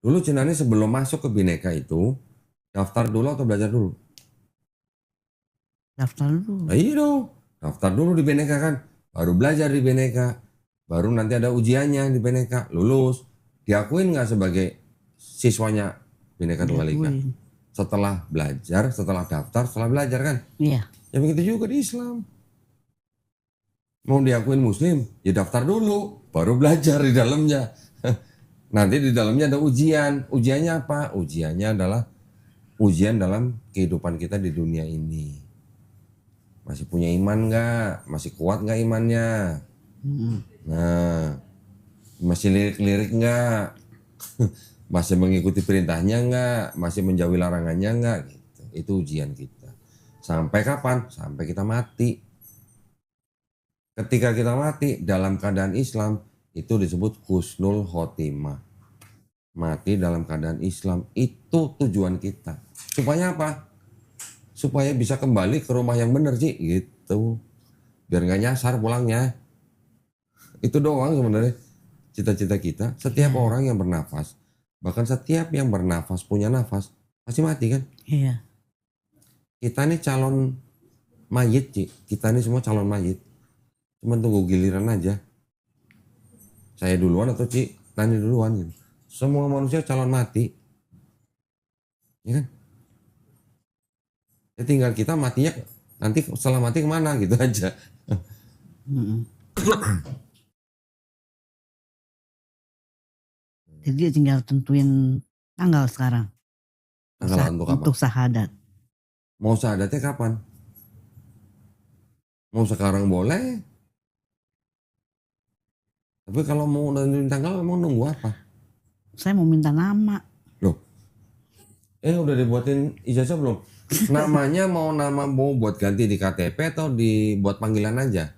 Speaker 1: Dulu Cina nih sebelum masuk ke Bhinneka itu, daftar dulu atau belajar dulu?
Speaker 2: Daftar dulu.
Speaker 1: Iya dong, daftar dulu di Bhinneka kan. Baru belajar di Bhinneka. Baru nanti ada ujiannya di Bhinneka, lulus. Diakuin nggak sebagai siswanya Bhinneka Tunggal Ika? Setelah belajar, setelah daftar, setelah belajar kan?
Speaker 2: Iya.
Speaker 1: Ya begitu juga di Islam. Mau diakuin Muslim, ya daftar dulu, baru belajar di dalamnya. Nanti di dalamnya ada ujian. Ujiannya apa? Ujiannya adalah ujian dalam kehidupan kita di dunia ini. Masih punya iman nggak? Masih kuat nggak imannya? Nah, masih lirik-lirik nggak? Masih mengikuti perintahnya nggak? Masih menjauhi larangannya nggak? Gitu. Itu ujian kita. Sampai kapan? Sampai kita mati. Ketika kita mati dalam keadaan Islam, itu disebut husnul khotimah. Mati dalam keadaan Islam, itu tujuan kita. Supaya apa? Supaya bisa kembali ke rumah yang benar sih, gitu. Biar nggak nyasar pulangnya. Itu doang sebenarnya cita-cita kita. Setiap orang yang bernafas, bahkan setiap yang bernafas punya nafas, pasti mati kan?
Speaker 2: Iya.
Speaker 1: Kita ini calon mayit, Ci. Kita ini semua calon mayit. Cuma tunggu giliran aja. Saya duluan atau Ci Tani duluan gitu. Semua manusia calon mati. Ya kan? Ya tinggal kita matinya nanti setelah mati kemana gitu aja.
Speaker 2: Jadi tinggal tentuin tanggal sekarang.
Speaker 1: Tanggal
Speaker 2: untuk sahadat.
Speaker 1: Mau sahadatnya kapan? Mau sekarang boleh. Tapi kalau mau nentuin tanggal mau nunggu apa?
Speaker 2: Saya mau minta nama.
Speaker 1: Loh. Udah dibuatin ijazah belum? Namanya mau buat ganti di KTP atau dibuat panggilan aja?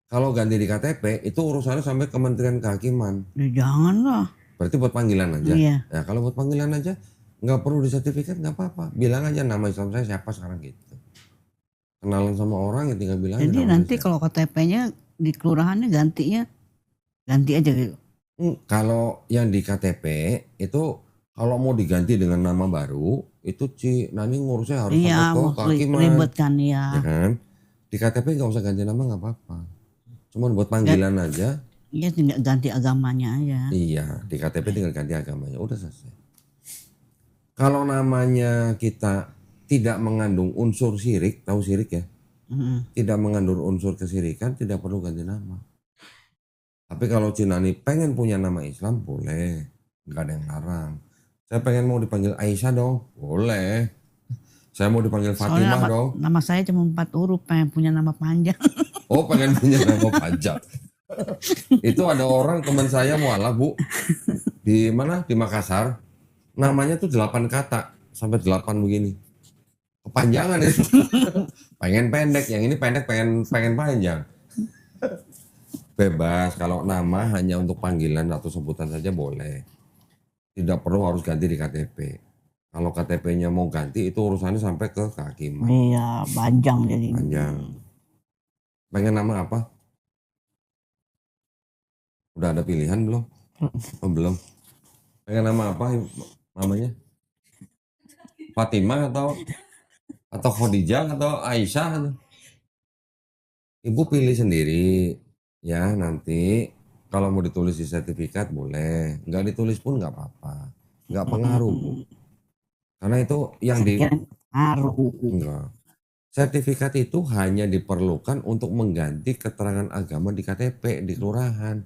Speaker 1: Kalau ganti di KTP itu urusannya sampai Kementerian Kehakiman.
Speaker 2: Ya jangan lah.
Speaker 1: Berarti buat panggilan aja.
Speaker 2: Iya.
Speaker 1: Ya kalau buat panggilan aja nggak perlu di sertifikat, nggak apa-apa. Bilang aja nama Islam saya siapa sekarang gitu. Kenalan sama orang ya tinggal bilang.
Speaker 2: Jadi nanti kalau KTP-nya di kelurahannya ganti aja gitu.
Speaker 1: Kalau yang di KTP itu kalau mau diganti dengan nama baru itu nanti ngurusnya harus sampai ke kehakiman.
Speaker 2: Ribet kan ya.
Speaker 1: Ya kan? Di KTP nggak usah ganti nama nggak apa-apa. Cuman buat panggilan aja.
Speaker 2: Iya tinggal ganti agamanya aja.
Speaker 1: Iya di KTP tinggal ganti agamanya udah selesai. Kalau namanya kita tidak mengandung unsur syirik, tahu syirik ya? Tidak mengandung unsur kesirikan, tidak perlu ganti nama. Tapi kalau Cina ini pengen punya nama Islam, boleh. Nggak ada yang larang. Saya pengen mau dipanggil Aisyah dong, boleh. Saya mau dipanggil
Speaker 2: Soalnya
Speaker 1: Fatimah dong.
Speaker 2: nama saya cuma 4 huruf, pengen punya nama panjang.
Speaker 1: Oh, pengen punya nama panjang. Itu ada orang teman saya mualaf, Bu. Di mana? Di Makassar. Namanya tuh 8 kata. Sampai 8 begini. Kepanjangan itu. Pengen pendek, yang ini pendek pengen panjang. Bebas, kalau nama hanya untuk panggilan atau sebutan saja boleh. Tidak perlu harus ganti di KTP. Kalau KTP-nya mau ganti itu urusannya sampai ke kehakiman.
Speaker 2: Iya, panjang jadi.
Speaker 1: Panjang. Pengen nama apa? Udah ada pilihan belum? Oh, belum. Pengen nama apa namanya? Fatimah atau Khadijah atau Aisyah? Ibu pilih sendiri ya, nanti kalau mau ditulis di sertifikat boleh, nggak ditulis pun nggak apa-apa, nggak pengaruh, Bu. Karena itu yang enggak. Sertifikat itu hanya diperlukan untuk mengganti keterangan agama di KTP di kelurahan.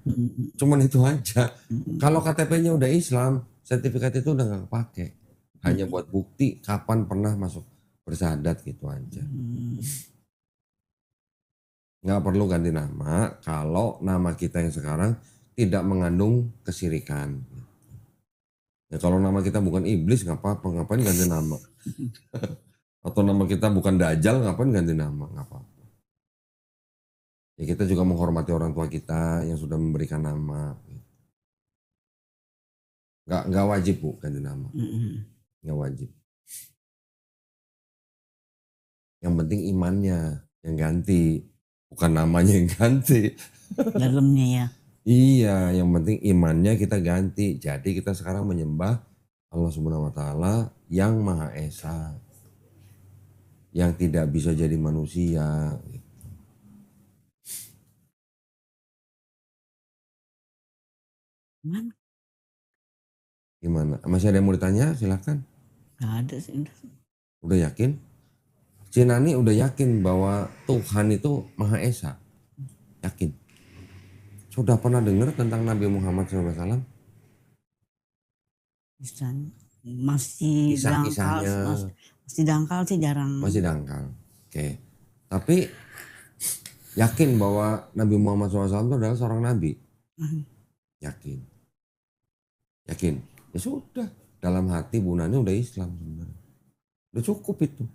Speaker 1: Cuman itu aja. Kalau KTP-nya udah Islam, sertifikat itu udah nggak kepake. Hanya buat bukti kapan pernah masuk bersyahadat gitu aja. Nggak perlu ganti nama kalau nama kita yang sekarang tidak mengandung kesyirikan. Ya kalau nama kita bukan iblis nggak apa-apa, ngapain ganti nama? Atau nama kita bukan Dajjal, ngapain ganti nama? Nggak apa-apa. Ya kita juga menghormati orang tua kita yang sudah memberikan nama. Nggak wajib, Bu, ganti nama. Nggak wajib. Yang penting imannya yang ganti, bukan namanya yang ganti.
Speaker 2: Dalamnya ya.
Speaker 1: Iya, yang penting imannya kita ganti. Jadi kita sekarang menyembah Allah Subhanahu wa taala yang Maha Esa. Yang tidak bisa jadi manusia. Gimana? Masih ada yang mau ditanya? Silakan.
Speaker 2: Gak ada sih.
Speaker 1: Udah yakin? Cinani udah yakin bahwa Tuhan itu Maha Esa? Yakin? Sudah pernah dengar tentang Nabi Muhammad SAW?
Speaker 2: Masih dangkal, masih dangkal sih, jarang.
Speaker 1: Masih dangkal. Oke. Tapi yakin bahwa Nabi Muhammad SAW itu adalah seorang nabi? Yakin. Yakin. Ya sudah. Dalam hati Bu Nani udah Islam sebenarnya. Udah cukup itu.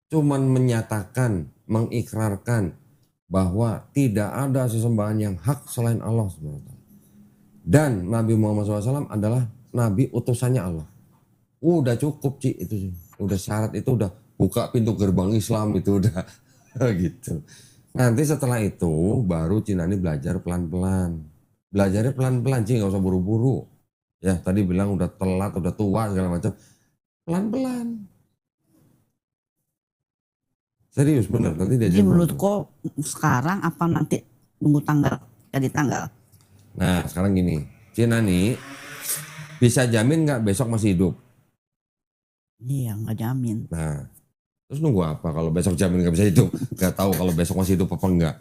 Speaker 1: Cuman menyatakan, mengikrarkan bahwa tidak ada sesembahan yang hak selain Allah SWT. Dan Nabi Muhammad SAW adalah Nabi utusannya Allah. Udah cukup, Ci, itu. Udah syarat itu, udah buka pintu gerbang Islam itu udah gitu. Nanti setelah itu baru Cinani belajar pelan-pelan. Belajarnya pelan-pelan, Ci, nggak usah buru-buru. Ya tadi bilang udah telat, udah tua segala macam. Pelan-pelan. Serius bener, nanti dia
Speaker 2: jadi menurutku sekarang apa nanti tunggu tanggal, jadi tanggal?
Speaker 1: Nah sekarang gini, Cinani bisa jamin nggak besok masih hidup?
Speaker 2: Iya, nggak jamin.
Speaker 1: Nah terus nunggu apa kalau besok jamin nggak bisa hidup? Nggak tahu kalau besok masih hidup apa enggak.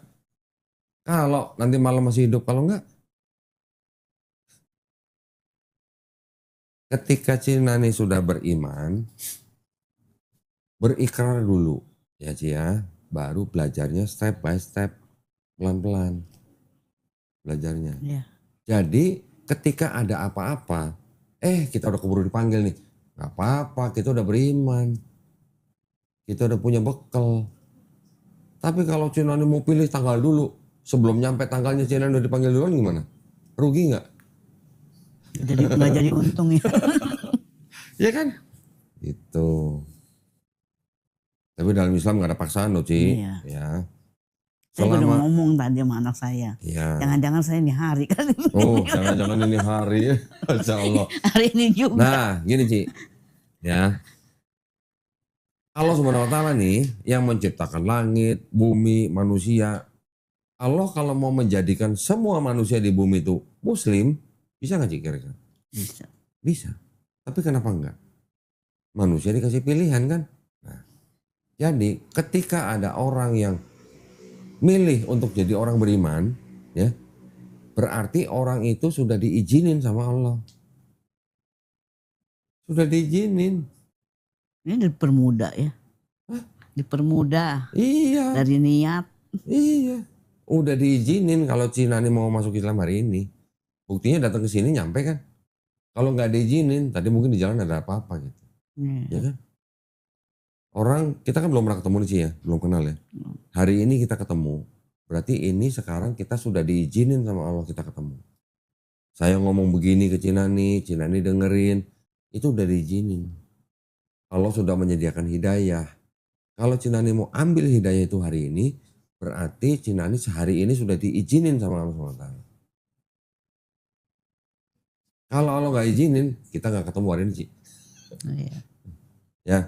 Speaker 1: Kalau nanti malam masih hidup, kalau enggak, ketika Cinani sudah beriman, berikrar dulu. Ya Ci ya, baru belajarnya step by step, pelan-pelan belajarnya.
Speaker 2: Ya.
Speaker 1: Jadi ketika ada apa-apa, kita udah keburu dipanggil nih, nggak apa-apa, kita udah beriman, kita udah punya bekal. Tapi kalau Cinani mau pilih tanggal dulu, sebelum nyampe tanggalnya Cinani udah dipanggil duluan gimana? Rugi nggak?
Speaker 2: Jadi nggak jadi untung ya.
Speaker 1: Ya kan? Itu. Tapi dalam Islam nggak ada paksaan loh, Ci.
Speaker 2: Iya.
Speaker 1: Ya.
Speaker 2: Saya udah ngomong tadi sama anak saya.
Speaker 1: Iya.
Speaker 2: Jangan-jangan saya ini hari kan.
Speaker 1: Oh, jangan-jangan ini hari. Insya Allah.
Speaker 2: Hari ini juga.
Speaker 1: Nah, gini, Ci. Ya. Allah Subhanahu wa taala nih yang menciptakan langit, bumi, manusia. Allah kalau mau menjadikan semua manusia di bumi itu muslim, bisa nggak, Ci, kira-kira?
Speaker 2: Bisa.
Speaker 1: Bisa. Tapi kenapa enggak? Manusia dikasih pilihan kan? Nah, jadi ketika ada orang yang milih untuk jadi orang beriman, ya, berarti orang itu sudah diizinin sama Allah. Sudah diizinin.
Speaker 2: Ini dipermudah ya. Dipermudah.
Speaker 1: Iya.
Speaker 2: Dari niat.
Speaker 1: Iya. Udah diizinin kalau Cina ini mau masuk Islam hari ini. Buktinya datang ke sini nyampe kan. Kalau nggak diizinin, tadi mungkin di jalan ada apa-apa gitu. Ya kan? Orang, kita kan belum pernah ketemu nih sih ya, belum kenal ya. Hari ini kita ketemu. Berarti ini sekarang kita sudah diizinin sama Allah kita ketemu. Saya ngomong begini ke Cina nih dengerin. Itu udah diizinin. Allah sudah menyediakan hidayah. Kalau Cina ini mau ambil hidayah itu hari ini, berarti Cina ini sehari ini sudah diizinin sama Allah SWT. Kalau Allah nggak izinin, kita nggak ketemu hari ini sih.
Speaker 2: Iya.
Speaker 1: Ya.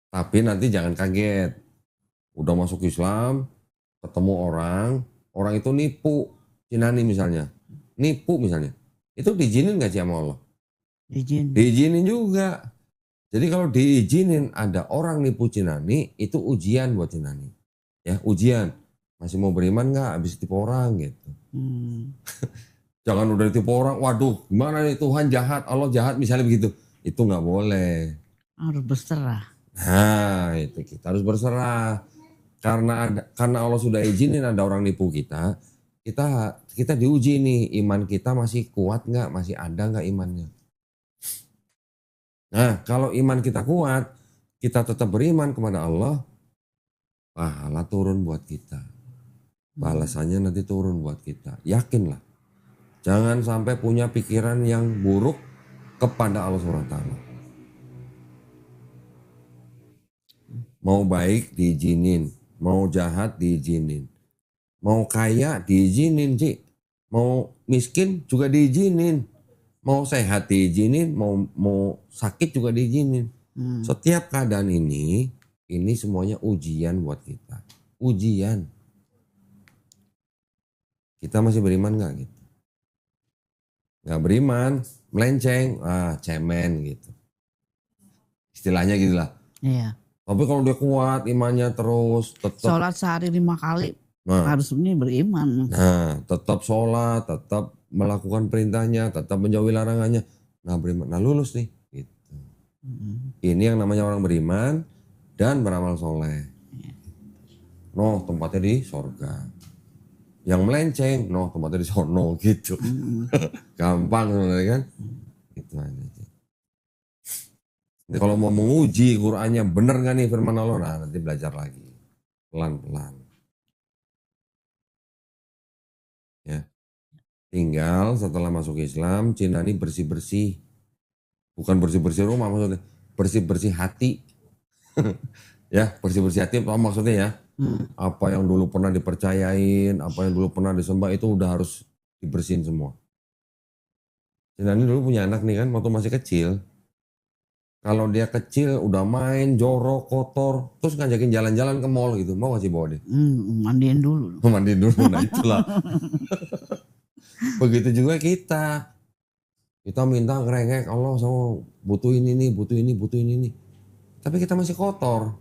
Speaker 1: Tapi nanti jangan kaget. Udah masuk Islam, ketemu orang itu nipu. Cina ini misalnya, nipu misalnya. Itu diizinin nggak sih sama Allah? Diizinin juga. Jadi kalau diizinin ada orang nipu Cinani, itu ujian buat Cinani. Ya, ujian. Masih mau beriman nggak habis tipu orang gitu. Jangan udah ditipu orang, waduh gimana nih Tuhan jahat, Allah jahat misalnya begitu. Itu nggak boleh.
Speaker 2: Harus berserah.
Speaker 1: Nah itu kita harus berserah. Karena Allah sudah izinin ada orang nipu kita diuji nih, iman kita masih kuat nggak, masih ada nggak imannya. Nah kalau iman kita kuat, kita tetap beriman kepada Allah, pahala turun buat kita. Balasannya nanti turun buat kita, yakinlah. Jangan sampai punya pikiran yang buruk kepada Allah SWT. Mau baik diizinin, mau jahat diizinin, mau kaya diizinin Ci, mau miskin juga diizinin, mau sehat diizinin, mau sakit juga diizinin. Setiap keadaan ini semuanya ujian buat kita, ujian. Kita masih beriman nggak gitu? Nggak beriman, melenceng, cemen gitu. Istilahnya gitulah.
Speaker 2: Iya.
Speaker 1: Tapi kalau dia kuat imannya terus tetap.
Speaker 2: Sholat sehari 5 kali. Harus ini beriman.
Speaker 1: Nah tetap sholat, tetap melakukan perintahnya, tetap menjauhi larangannya. Nah beriman, nah lulus nih. Gitu. Ini yang namanya orang beriman dan beramal soleh. Noh tempatnya di sorga. Yang melenceng, noh tempatnya di sono gitu. Gampang sebenarnya kan. Gitu aja. Jadi kalau mau menguji Qur'annya bener gak nih firman Allah, nah nanti belajar lagi. Pelan-pelan. Ya. Tinggal setelah masuk Islam, Cina ini bersih-bersih. Bukan bersih-bersih rumah maksudnya. Bersih-bersih hati. Ya, bersih-bersih hati apa maksudnya ya? Apa yang dulu pernah dipercayain, apa yang dulu pernah disembah itu udah harus dibersihin semua. Cina ini dulu punya anak nih kan waktu masih kecil. Kalau dia kecil udah main jorok, kotor, terus ngajakin jalan-jalan ke mall gitu, mau gak sih bawa dia?
Speaker 2: Mandiin dulu.
Speaker 1: Mandiin dulu, nah itulah. Begitu juga kita. Kita minta ngerengek, Allah sama butuh ini nih, butuh ini nih. Tapi kita masih kotor.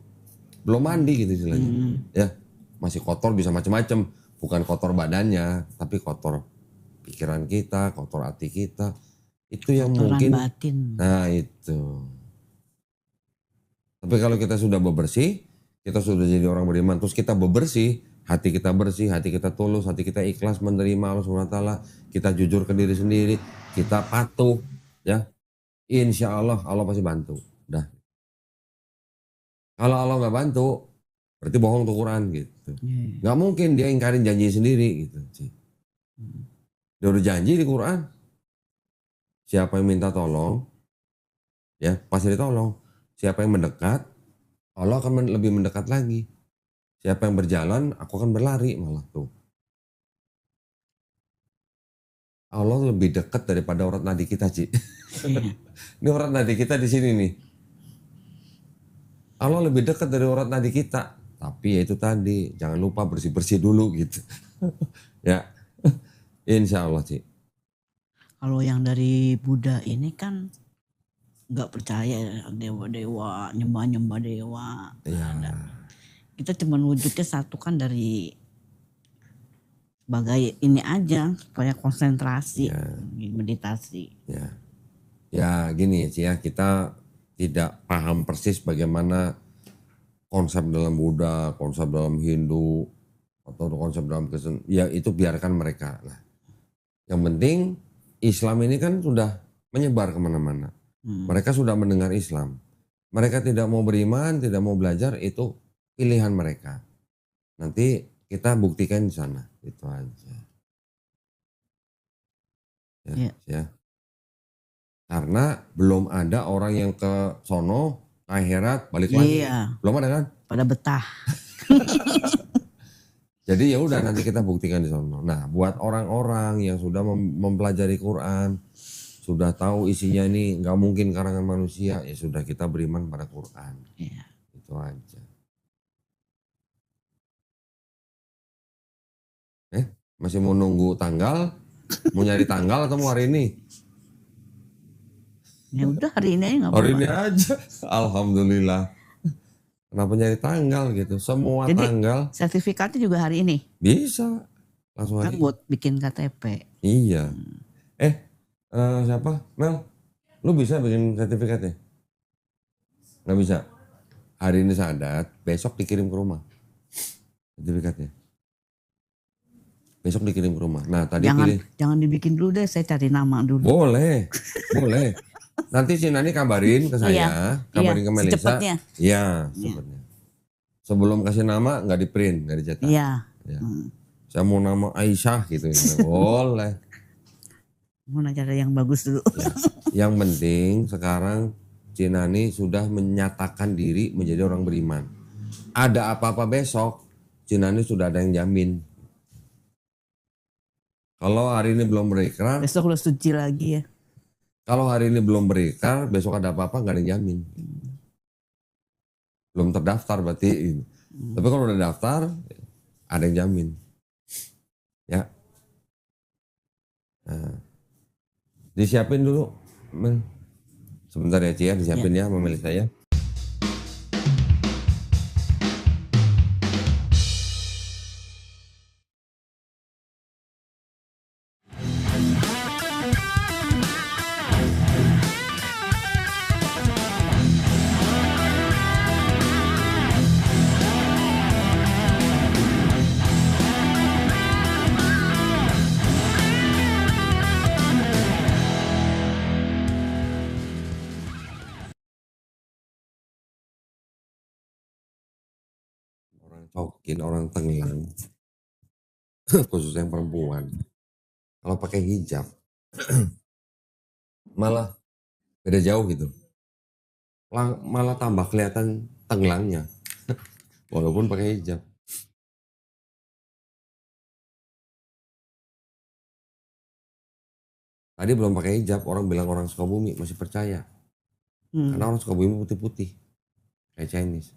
Speaker 1: Belum mandi gitu istilahnya. Ya, masih kotor bisa macam-macam. Bukan kotor badannya, tapi kotor pikiran kita, kotor hati kita. Itu yang
Speaker 2: Kotoran
Speaker 1: mungkin.
Speaker 2: Batin.
Speaker 1: Nah itu. Tapi kalau kita sudah bebersih, kita sudah jadi orang beriman, terus kita bebersih, hati kita bersih, hati kita tulus, hati kita ikhlas menerima Allah SWT, kita jujur ke diri sendiri, kita patuh, ya, insya Allah pasti bantu. Dah. Kalau Allah nggak bantu, berarti bohong tuh Quran gitu. Nggak mungkin dia ingkarin janji sendiri gitu. Dia udah janji di Quran. Siapa yang minta tolong, ya pasti ditolong. Siapa yang mendekat, Allah akan lebih mendekat lagi. Siapa yang berjalan, aku akan berlari malah tuh. Allah lebih dekat daripada urat nadi kita, Ci. Ini urat nadi kita di sini nih. Allah lebih dekat dari urat nadi kita. Tapi ya itu tadi, jangan lupa bersih-bersih dulu gitu. Ya, insya Allah, Ci.
Speaker 2: Kalau yang dari Buddha ini kan nggak percaya dewa-dewa, nyembah-nyembah dewa.
Speaker 1: Ya.
Speaker 2: Kita cuma wujudnya satu kan dari sebagai ini aja supaya konsentrasi, meditasi.
Speaker 1: Ya. Ya gini ya, kita tidak paham persis bagaimana konsep dalam Buddha, konsep dalam Hindu, atau konsep dalam Kristen. Ya itu biarkan mereka. Nah, yang penting Islam ini kan sudah menyebar kemana-mana. Mereka sudah mendengar Islam. Mereka tidak mau beriman, tidak mau belajar, itu pilihan mereka. Nanti kita buktikan di sana, itu aja. Ya. Karena belum ada orang yang ke sono, akhirat, balik lagi. Belum ada kan?
Speaker 2: Pada betah.
Speaker 1: Jadi ya udah nanti kita buktikan di sono. Nah, buat orang-orang yang sudah mempelajari Quran, sudah tahu isinya ini nggak mungkin karangan manusia, ya sudah kita beriman pada Quran.
Speaker 2: Iya.
Speaker 1: Itu aja. Masih mau nunggu tanggal? Mau nyari tanggal atau mau hari ini?
Speaker 2: Ya udah hari ini aja nggak apa-apa.
Speaker 1: Hari ini aja. Alhamdulillah. Kenapa nyari tanggal gitu? Semua
Speaker 2: Jadi,
Speaker 1: tanggal.
Speaker 2: Sertifikatnya juga hari ini.
Speaker 1: Bisa. Langsung hari
Speaker 2: kan buat bikin KTP.
Speaker 1: Iya. Siapa? Mel, lu bisa bikin sertifikatnya? Nggak bisa? Hari ini Sadat, besok dikirim ke rumah. Sertifikatnya. Besok dikirim ke rumah. Nah tadi
Speaker 2: jangan dibikin dulu deh, saya cari nama dulu.
Speaker 1: Boleh, boleh. Nanti si Nani kabarin ke saya, kabarin ke Melisa.
Speaker 2: Secepatnya.
Speaker 1: Iya, secepatnya. Sebelum kasih nama nggak di print, nggak dicetak.
Speaker 2: Iya.
Speaker 1: Ya. Saya mau nama Aisyah gitu. Boleh.
Speaker 2: Mau cari yang bagus dulu.
Speaker 1: Ya. Yang penting sekarang Cinani sudah menyatakan diri menjadi orang beriman. Ada apa-apa besok, Cinani sudah ada yang jamin. Kalau hari ini belum berikrar,
Speaker 2: besok udah suci lagi ya.
Speaker 1: Kalau hari ini belum berikrar, besok ada apa-apa nggak ada yang jamin. Belum terdaftar berarti. Tapi kalau udah daftar, ada yang jamin. Ya. Nah, disiapin dulu. Sebentar ya Cia, disiapin ya memilih saya. Cokin orang Tenggelang, khusus yang perempuan, kalau pakai hijab malah beda jauh gitu, malah tambah kelihatan tenggelangnya walaupun pakai hijab. Tadi belum pakai hijab, orang bilang orang Sukabumi masih percaya, karena orang Sukabumi putih-putih kayak Chinese.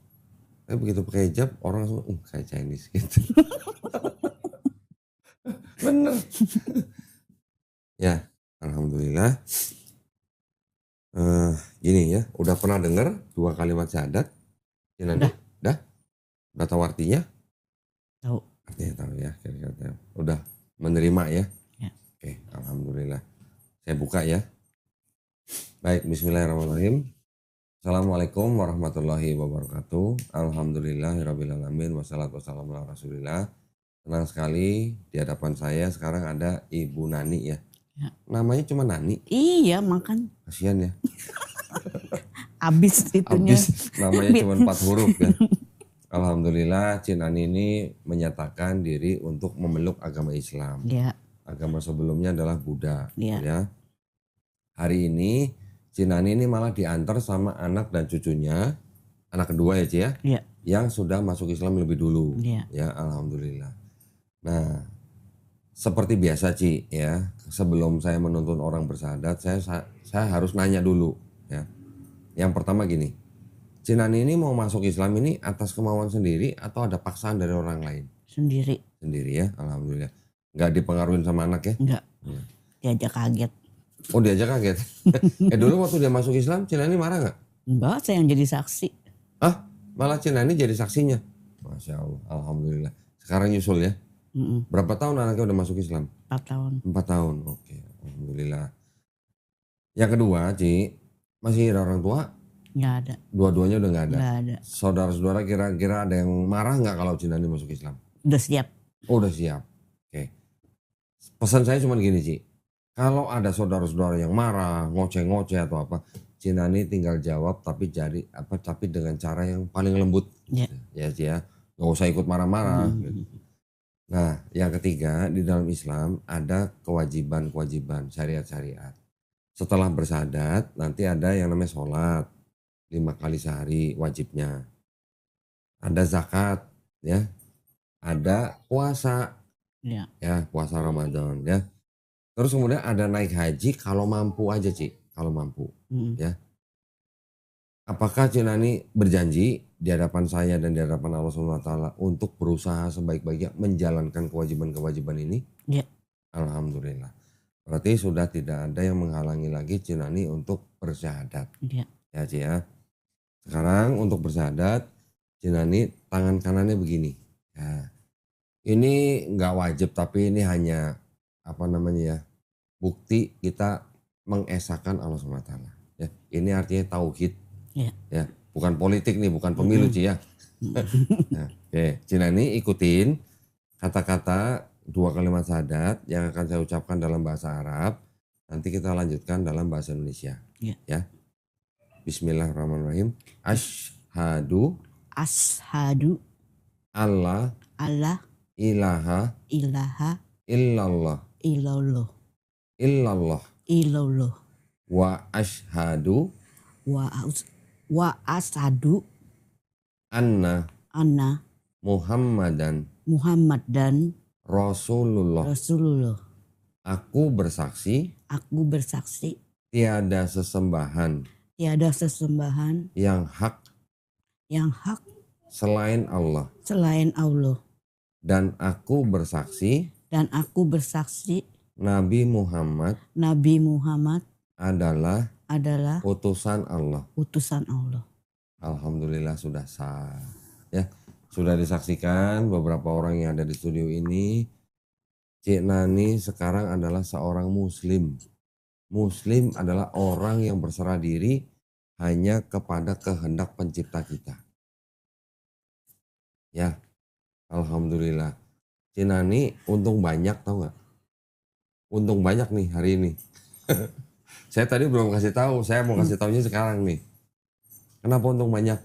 Speaker 1: Tapi begitu pakai hijab, orang langsung, kayak Chinese gitu. Bener. Ya, alhamdulillah. Gini ya, udah pernah dengar 2 kalimat syahadat? Udah tahu artinya?
Speaker 2: Tahu.
Speaker 1: Artinya tahu ya, kira-kira. Udah menerima ya?
Speaker 2: Ya.
Speaker 1: Oke, alhamdulillah. Saya buka ya. Baik, bismillahirrahmanirrahim. Assalamualaikum warahmatullahi wabarakatuh. Alhamdulillahirrabbilalamin. Wassalatu wassalamu ala rasulillah. Senang sekali di hadapan saya sekarang ada Ibu Nani ya. Namanya cuma Nani.
Speaker 2: Iya, makan.
Speaker 1: Kasian ya.
Speaker 2: Abis itunya.
Speaker 1: Namanya cuma 4 huruf ya. Alhamdulillah Cinani ini menyatakan diri untuk memeluk agama Islam.
Speaker 2: Ya.
Speaker 1: Agama sebelumnya adalah Buddha.
Speaker 2: Ya.
Speaker 1: Hari ini Cinani ini malah diantar sama anak dan cucunya, anak kedua ya Ci ya, yang sudah masuk Islam lebih dulu. Ya, alhamdulillah. Nah, seperti biasa Ci ya, sebelum saya menuntun orang bersyahadat, saya harus nanya dulu ya. Yang pertama gini, Cinani ini mau masuk Islam ini atas kemauan sendiri atau ada paksaan dari orang lain?
Speaker 2: Sendiri.
Speaker 1: Sendiri ya, alhamdulillah. Nggak dipengaruhi sama anak ya?
Speaker 2: Enggak. Diajak kaget.
Speaker 1: Oh diajak kaget. Dulu waktu dia masuk Islam, Cinani marah nggak?
Speaker 2: Enggak, saya yang jadi saksi.
Speaker 1: Malah Cinani jadi saksinya. Masya Allah, alhamdulillah. Sekarang nyusul ya. Berapa tahun anaknya udah masuk Islam?
Speaker 2: 4 tahun.
Speaker 1: 4 tahun, oke. Alhamdulillah. Yang kedua, Ci, masih ada orang tua?
Speaker 2: Nggak ada.
Speaker 1: Dua-duanya udah nggak ada.
Speaker 2: Nggak ada.
Speaker 1: Saudara-saudara kira-kira ada yang marah nggak kalau Ci Nani masuk Islam?
Speaker 2: Udah siap.
Speaker 1: Oh, udah siap. Oke. Pesan saya cuma gini, Ci. Kalau ada saudara-saudara yang marah, ngoceh-ngoceh atau apa, Ci Nani tinggal jawab tapi tapi dengan cara yang paling lembut.
Speaker 2: Ya.
Speaker 1: Ya, Ci ya. Nggak usah ikut marah-marah. Gitu. Nah, yang ketiga, di dalam Islam ada kewajiban-kewajiban syariat-syariat. Setelah bersyahadat, nanti ada yang namanya sholat 5 kali sehari wajibnya. Ada zakat, ya. Ada puasa, ya puasa Ramadan, ya. Terus kemudian ada naik haji kalau mampu aja, Ci, kalau mampu, ya. Apakah Ci Nani berjanji di hadapan saya dan di hadapan Allah SWT untuk berusaha sebaik-baiknya menjalankan kewajiban-kewajiban ini?
Speaker 2: Ya.
Speaker 1: Alhamdulillah. Berarti sudah tidak ada yang menghalangi lagi Ci Nani untuk bersyahadat.
Speaker 2: Ya.
Speaker 1: Ya, Ci ya. Sekarang untuk bersyahadat, Ci Nani tangan kanannya begini. Ya. Ini nggak wajib tapi ini hanya bukti kita mengesahkan Allah SWT. Ya. Ini artinya tauhid. Ya, bukan politik nih, bukan pemilu Ci ya. Nah, oke, Ci Nani ikutin kata-kata 2 kalimat syahadat yang akan saya ucapkan dalam bahasa Arab. Nanti kita lanjutkan dalam bahasa Indonesia. Ya. Bismillahirrahmanirrahim. Asyhadu alla ilaha illallah wa asyhadu anna Muhammadan Rasulullah. Aku bersaksi tiada sesembahan yang hak selain Allah. Dan aku bersaksi Nabi Muhammad adalah utusan Allah. Alhamdulillah sudah sah. Ya, sudah disaksikan beberapa orang yang ada di studio ini. Cik Nani sekarang adalah seorang muslim. Muslim adalah orang yang berserah diri hanya kepada kehendak pencipta kita. Ya, alhamdulillah. Cik Nani untung banyak, tahu nggak? Untung banyak nih hari ini. Saya tadi belum kasih tahu, saya mau kasih tahunya sekarang nih. Kenapa untung banyak?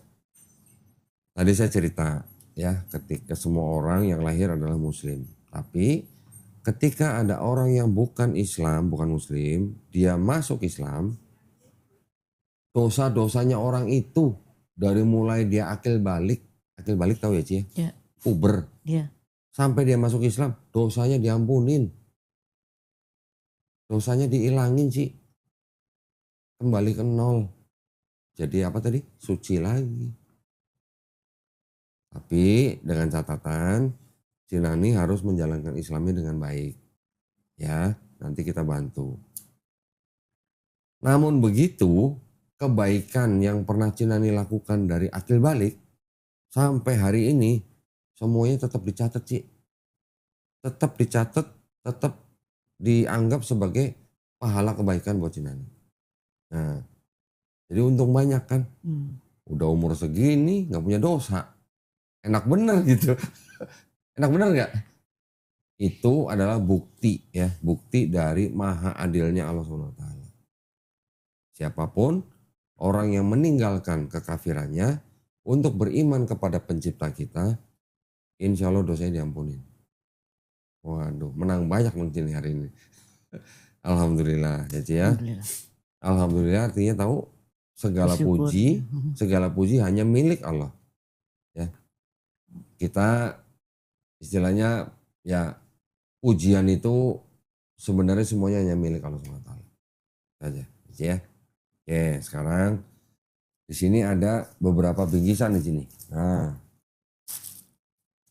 Speaker 1: Tadi saya cerita ya, ketika semua orang yang lahir adalah muslim. Tapi ketika ada orang yang bukan Islam, bukan muslim, dia masuk Islam, dosa-dosanya orang itu dari mulai dia akil balik tahu ya Ci? Ya. Puber. Ya. Sampai dia masuk Islam, dosanya diampunin. Dosanya diilangin Ci. Kembali ke nol. Jadi apa tadi? Suci lagi. Tapi dengan catatan, Ci Nani harus menjalankan Islamnya dengan baik. Ya, nanti kita bantu. Namun begitu, kebaikan yang pernah Ci Nani lakukan dari akil balik sampai hari ini, semuanya tetap dicatat Ci. Tetap dicatat, tetap dianggap sebagai pahala kebaikan buat Ci Nani. Nah, jadi untung banyak kan. Udah umur segini gak punya dosa. Enak bener gitu. Enak bener gak? Itu adalah bukti ya. Bukti dari maha adilnya Allah SWT. Siapapun orang yang meninggalkan kekafirannya untuk beriman kepada pencipta kita, insya Allah dosanya diampunin. Waduh, menang banyak mungkin hari ini. Alhamdulillah ya Ci ya. Alhamdulillah artinya tahu segala puji hanya milik Allah. Ya. Kita istilahnya ya pujian itu sebenarnya semuanya hanya milik Allah SWT. Saja, ya. Oke, sekarang di sini ada beberapa bingkisan di sini. Nah,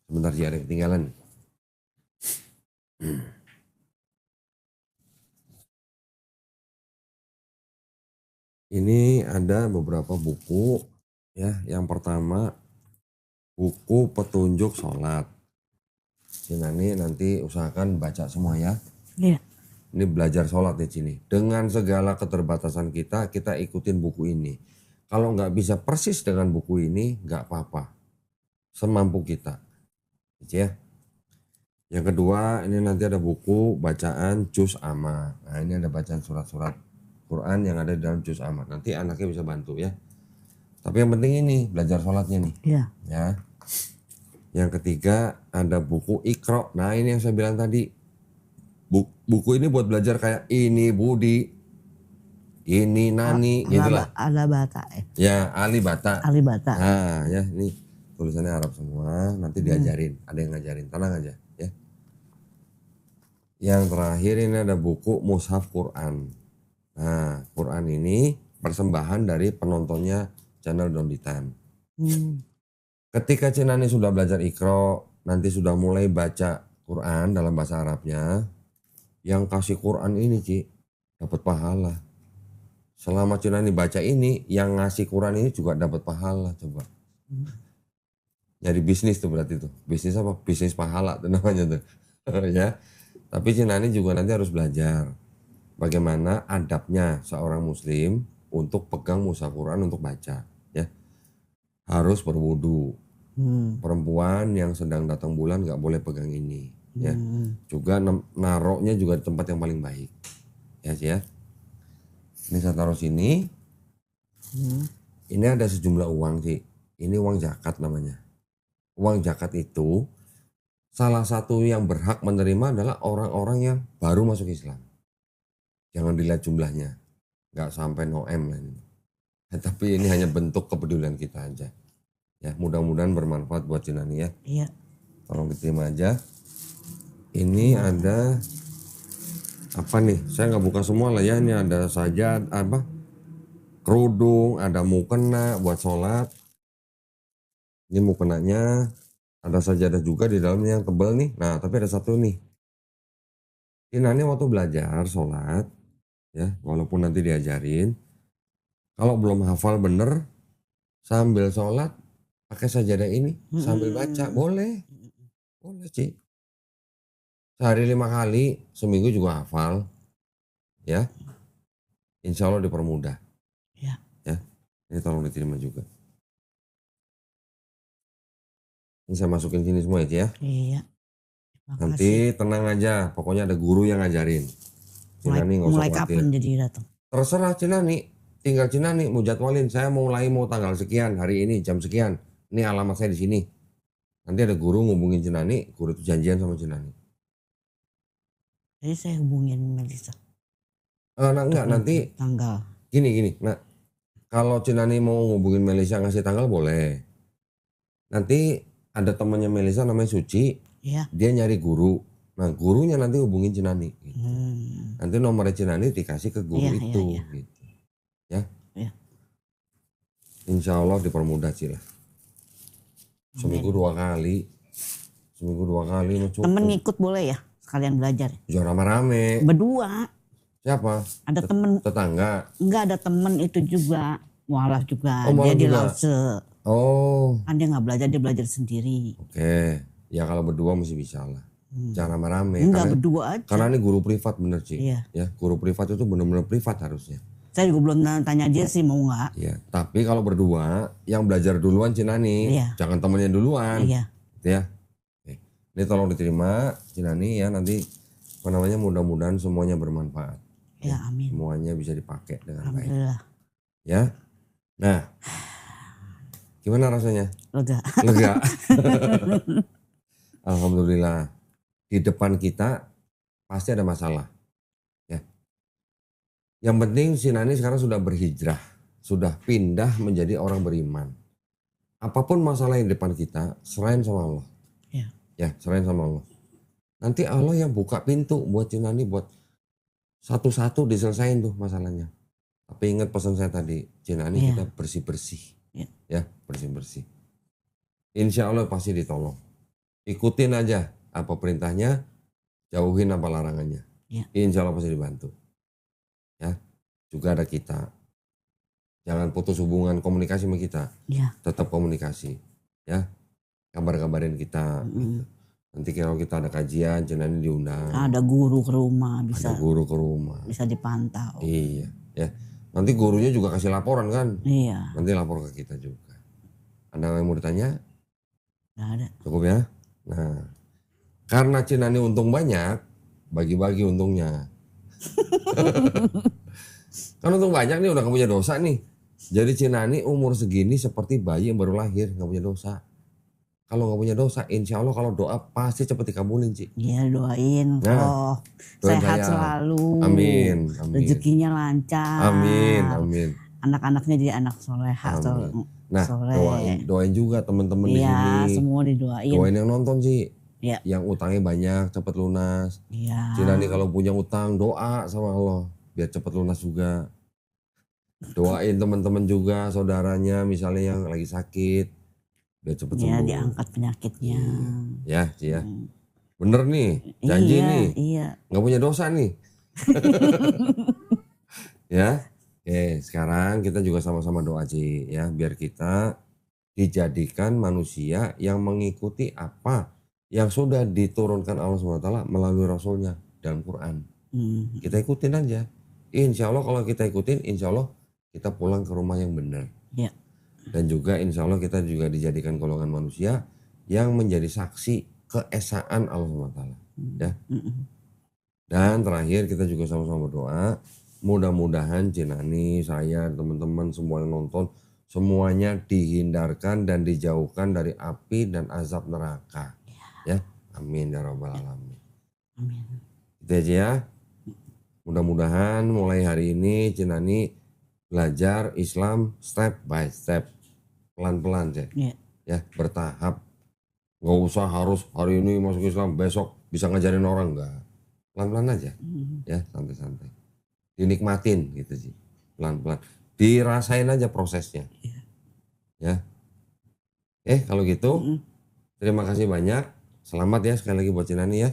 Speaker 1: sebentar ya, ketinggalan. Ini ada beberapa buku ya. Yang pertama buku petunjuk sholat. Ini nanti usahakan baca semua ya. Iya. Ini belajar sholat di sini. Dengan segala keterbatasan kita ikutin buku ini. Kalau nggak bisa persis dengan buku ini, nggak apa-apa. Semampu kita. Gitu ya. Yang kedua, ini nanti ada buku bacaan Juz Amma. Nah, ini ada bacaan surat-surat Quran yang ada di dalam Juz Amma. Nanti anaknya bisa bantu ya. Tapi yang penting ini, belajar sholatnya nih.
Speaker 2: Iya.
Speaker 1: Ya. Yang ketiga, ada buku Iqra. Nah, ini yang saya bilang tadi. Buku ini buat belajar kayak ini Budi, ini Nani, gitulah.
Speaker 2: Alabata.
Speaker 1: Ya, Alibata.
Speaker 2: Alibata.
Speaker 1: Nah, ya ini tulisannya Arab semua. Nanti diajarin, ada yang ngajarin, tenang aja. Ya. Yang terakhir ini ada buku Mushaf Quran. Nah, Quran ini persembahan dari penontonnya channel Donditan. Ketika Cinani sudah belajar Iqra, nanti sudah mulai baca Quran dalam bahasa Arabnya. Yang kasih Quran ini Ci, dapat pahala. Selama Cinani baca ini, yang ngasih Quran ini juga dapat pahala. Coba. Jadi bisnis tuh berarti tuh. Bisnis apa? Bisnis pahala tuh namanya tuh. Ya. Tapi Cinani juga nanti harus belajar bagaimana adabnya seorang muslim untuk pegang mushaf Quran untuk baca. Ya. Harus berwudu. Perempuan yang sedang datang bulan gak boleh pegang ini. Ya, juga naroknya juga di tempat yang paling baik. Ya sih ya. Ini saya taruh sini. Ini ada sejumlah uang sih. Ini uang zakat namanya. Uang zakat itu salah satu yang berhak menerima adalah orang-orang yang baru masuk Islam. Jangan dilihat jumlahnya. Gak sampai noem lah ini. Tapi ini hanya bentuk kepedulian kita aja. Ya, mudah-mudahan bermanfaat buat Cinani ya.
Speaker 2: Iya.
Speaker 1: Tolong diterima aja. Ini ada apa nih? Saya nggak buka semua lah ya. Ini ada sajad, apa? Kerudung, ada mukena buat sholat. Ini mukenanya. Ada sajadah juga di dalamnya yang tebal nih. Nah, tapi ada satu nih. Ini waktu belajar sholat, ya, walaupun nanti diajarin. Kalau belum hafal bener, sambil sholat pakai sajadah ini, sambil baca, boleh, boleh Ci. Sehari 5 kali, seminggu juga hafal, ya. Insya Allah dipermudah.
Speaker 2: Ya.
Speaker 1: Ya, ini tolong diterima juga. Ini saya masukin sini semua ya,
Speaker 2: Iya.
Speaker 1: Nanti tenang aja, pokoknya ada guru yang ngajarin. Cinani nggak usah
Speaker 2: mulai
Speaker 1: khawatir.
Speaker 2: kapan jadi datang?
Speaker 1: Terserah Cinani, tinggal Cinani mau jadwalin. Saya mau tanggal sekian, hari ini jam sekian. Ini alamat saya di sini. Nanti ada guru ngubungin Cinani, guru itu janjian sama Cinani.
Speaker 2: Jadi saya hubungin Melisa.
Speaker 1: Nah enggak, nanti
Speaker 2: tanggal.
Speaker 1: Gini. Nah, kalau Cinani mau ngubungin Melisa ngasih tanggal boleh. Nanti ada temannya Melisa namanya Suci.
Speaker 2: Iya.
Speaker 1: Dia nyari guru. Nah, gurunya nanti hubungin Cinani. Gitu. Nanti nomornya Cinani dikasih ke guru itu.
Speaker 2: Iya.
Speaker 1: Gitu. Ya.
Speaker 2: Iya.
Speaker 1: Insya Allah dipermudah Ci lah. Seminggu 2 kali.
Speaker 2: Temen ngikut boleh ya? Sekalian belajar.
Speaker 1: Jangan rame-rame.
Speaker 2: Berdua.
Speaker 1: Siapa?
Speaker 2: Ada temen.
Speaker 1: Tetangga?
Speaker 2: Enggak, ada temen itu juga. Mualaf juga.
Speaker 1: Oh,
Speaker 2: dia di
Speaker 1: juga.
Speaker 2: Lause.
Speaker 1: Oh.
Speaker 2: Kan dia gak belajar, dia belajar sendiri.
Speaker 1: Oke. Ya kalau berdua mesti bisa lah. Jangan rame-rame.
Speaker 2: Enggak, berdua aja.
Speaker 1: Karena ini guru privat bener Ci.
Speaker 2: Iya.
Speaker 1: Ya, guru privat itu bener-bener privat harusnya.
Speaker 2: Saya juga belum tanya dia sih mau nggak.
Speaker 1: Iya. Tapi kalau berdua, yang belajar duluan Cinani.
Speaker 2: Iya.
Speaker 1: Jangan temennya duluan.
Speaker 2: Iya.
Speaker 1: Gitu ya. Oke. Ini tolong diterima Cinani ya, nanti mudah-mudahan semuanya bermanfaat.
Speaker 2: Ya, amin.
Speaker 1: Semuanya bisa dipakai dengan baik.
Speaker 2: Alhamdulillah.
Speaker 1: Ya. Nah. Gimana rasanya?
Speaker 2: Lega.
Speaker 1: Alhamdulillah. Di depan kita pasti ada masalah. Ya. Yang penting si Nani sekarang sudah berhijrah. Sudah pindah menjadi orang beriman. Apapun masalah yang di depan kita, serahin sama Allah. Ya, serahin sama Allah. Nanti Allah yang buka pintu buat si Nani, buat satu-satu diselesain tuh masalahnya. Tapi ingat pesan saya tadi, Cinani kita bersih-bersih. Ya, bersih-bersih. Insya Allah pasti ditolong. Ikutin aja apa perintahnya, jauhin apa larangannya.
Speaker 2: Ya.
Speaker 1: Insya Allah pasti dibantu. Ya, juga ada kita. Jangan putus hubungan komunikasi sama kita.
Speaker 2: Ya.
Speaker 1: Tetap komunikasi. Ya, kabar-kabarin kita. Gitu. Nanti kalau kita ada kajian, Cinani diundang.
Speaker 2: Ada guru ke rumah, bisa.
Speaker 1: Ada guru ke rumah.
Speaker 2: Bisa dipantau.
Speaker 1: Iya, ya. Nanti gurunya juga kasih laporan kan?
Speaker 2: Iya.
Speaker 1: Nanti lapor ke kita juga. Ada yang mau ditanya?
Speaker 2: Nggak ada.
Speaker 1: Cukup ya? Nah, karena Cinani untung banyak, bagi-bagi untungnya. Kan untung banyak nih, udah gak punya dosa nih. Jadi Cinani umur segini seperti bayi yang baru lahir, gak punya dosa. Kalau nggak punya dosa, insya Allah kalau doa pasti cepet dikabulin, Ci.
Speaker 2: Iya, doain.
Speaker 1: Nah, doain
Speaker 2: sehat
Speaker 1: saya.
Speaker 2: Selalu.
Speaker 1: Amin, amin.
Speaker 2: Rezekinya lancar.
Speaker 1: Amin, amin.
Speaker 2: Anak-anaknya jadi anak soleha.
Speaker 1: Nah, doain juga teman-teman di sini.
Speaker 2: Iya, semua didoain.
Speaker 1: Doain yang nonton, Ci.
Speaker 2: Iya.
Speaker 1: Yang utangnya banyak, cepet lunas.
Speaker 2: Iya.
Speaker 1: Cinani kalau punya utang, doa sama Allah biar cepet lunas juga. Doain teman-teman juga, saudaranya misalnya yang lagi sakit. Biar cepet sembuh.
Speaker 2: Ya, diangkat penyakitnya.
Speaker 1: Ya, Ci ya. Bener nih, janji nih.
Speaker 2: Iya.
Speaker 1: Nggak punya dosa nih. Ya, oke. Sekarang kita juga sama-sama doa, Ci, ya, biar kita dijadikan manusia yang mengikuti apa yang sudah diturunkan Allah SWT melalui Rasulnya dalam Quran. Kita ikutin aja. Insya Allah kalau kita ikutin, insya Allah kita pulang ke rumah yang benar.
Speaker 2: Ya.
Speaker 1: Dan juga insya Allah kita juga dijadikan golongan manusia yang menjadi saksi keesaan Allah SWT. Ya. Dan terakhir kita juga sama-sama berdoa, mudah-mudahan Cinani, saya, teman-teman semua yang nonton, semuanya dihindarkan dan dijauhkan dari api dan azab neraka. Ya, amin ya rabbal alamin.
Speaker 2: Amin.
Speaker 1: Itu aja ya. Mudah-mudahan mulai hari ini Cinani belajar Islam step by step. Pelan-pelan, Cek. Ya, bertahap. Nggak usah harus hari ini masuk Islam, besok bisa ngajarin orang, enggak. Pelan-pelan aja. Ya, santai-santai. Dinikmatin gitu sih. Pelan-pelan. Dirasain aja prosesnya. Ya. Kalau gitu, terima kasih banyak. Selamat ya sekali lagi buat Cinani ya.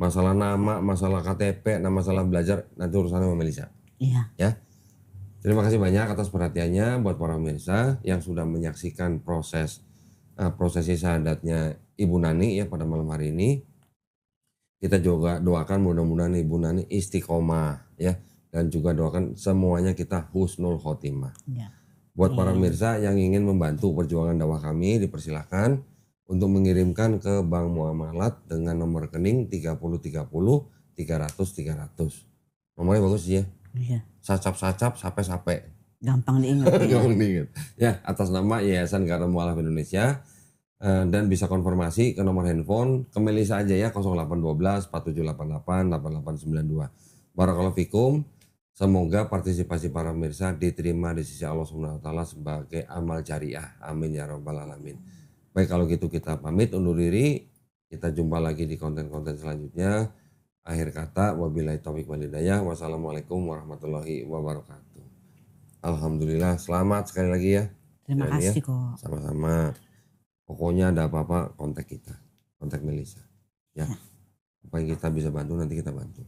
Speaker 1: Masalah nama, masalah KTP, masalah belajar, nanti urusannya sama Melisa.
Speaker 2: Iya.
Speaker 1: Ya. Terima kasih banyak atas perhatiannya buat para pemirsa yang sudah menyaksikan prosesi syahadatnya Ibu Nani ya pada malam hari ini. Kita juga doakan mudah-mudahan Ibu Nani istiqomah ya, dan juga doakan semuanya kita husnul khotimah.
Speaker 2: Ya.
Speaker 1: Buat para pemirsa yang ingin membantu perjuangan dakwah kami, dipersilahkan untuk mengirimkan ke Bank Muamalat dengan nomor rekening 3030 300 300. Nomornya bagus ya.
Speaker 2: Iya.
Speaker 1: Sacap-sacap, sape-sape.
Speaker 2: Gampang diingat.
Speaker 1: Gampang diingat. Ya, atas nama Yayasan Karam Mu'alaf Indonesia. Dan bisa konfirmasi ke nomor handphone ke Melisa aja ya, 0812 4788 8892. Barakallahu fikum. Semoga partisipasi para pemirsa diterima di sisi Allah SWT sebagai amal jariah. Amin ya rabbal alamin. Baik, kalau gitu kita pamit undur diri. Kita jumpa lagi di konten-konten selanjutnya. Akhir kata, wabillahi taufiq wal hidayah. Wassalamualaikum warahmatullahi wabarakatuh. Alhamdulillah, selamat sekali lagi ya.
Speaker 2: Terima kasih kok.
Speaker 1: Sama-sama. Pokoknya ada apa-apa kontak kita, kontak Melisa. Ya, apa yang kita bisa bantu nanti kita bantu.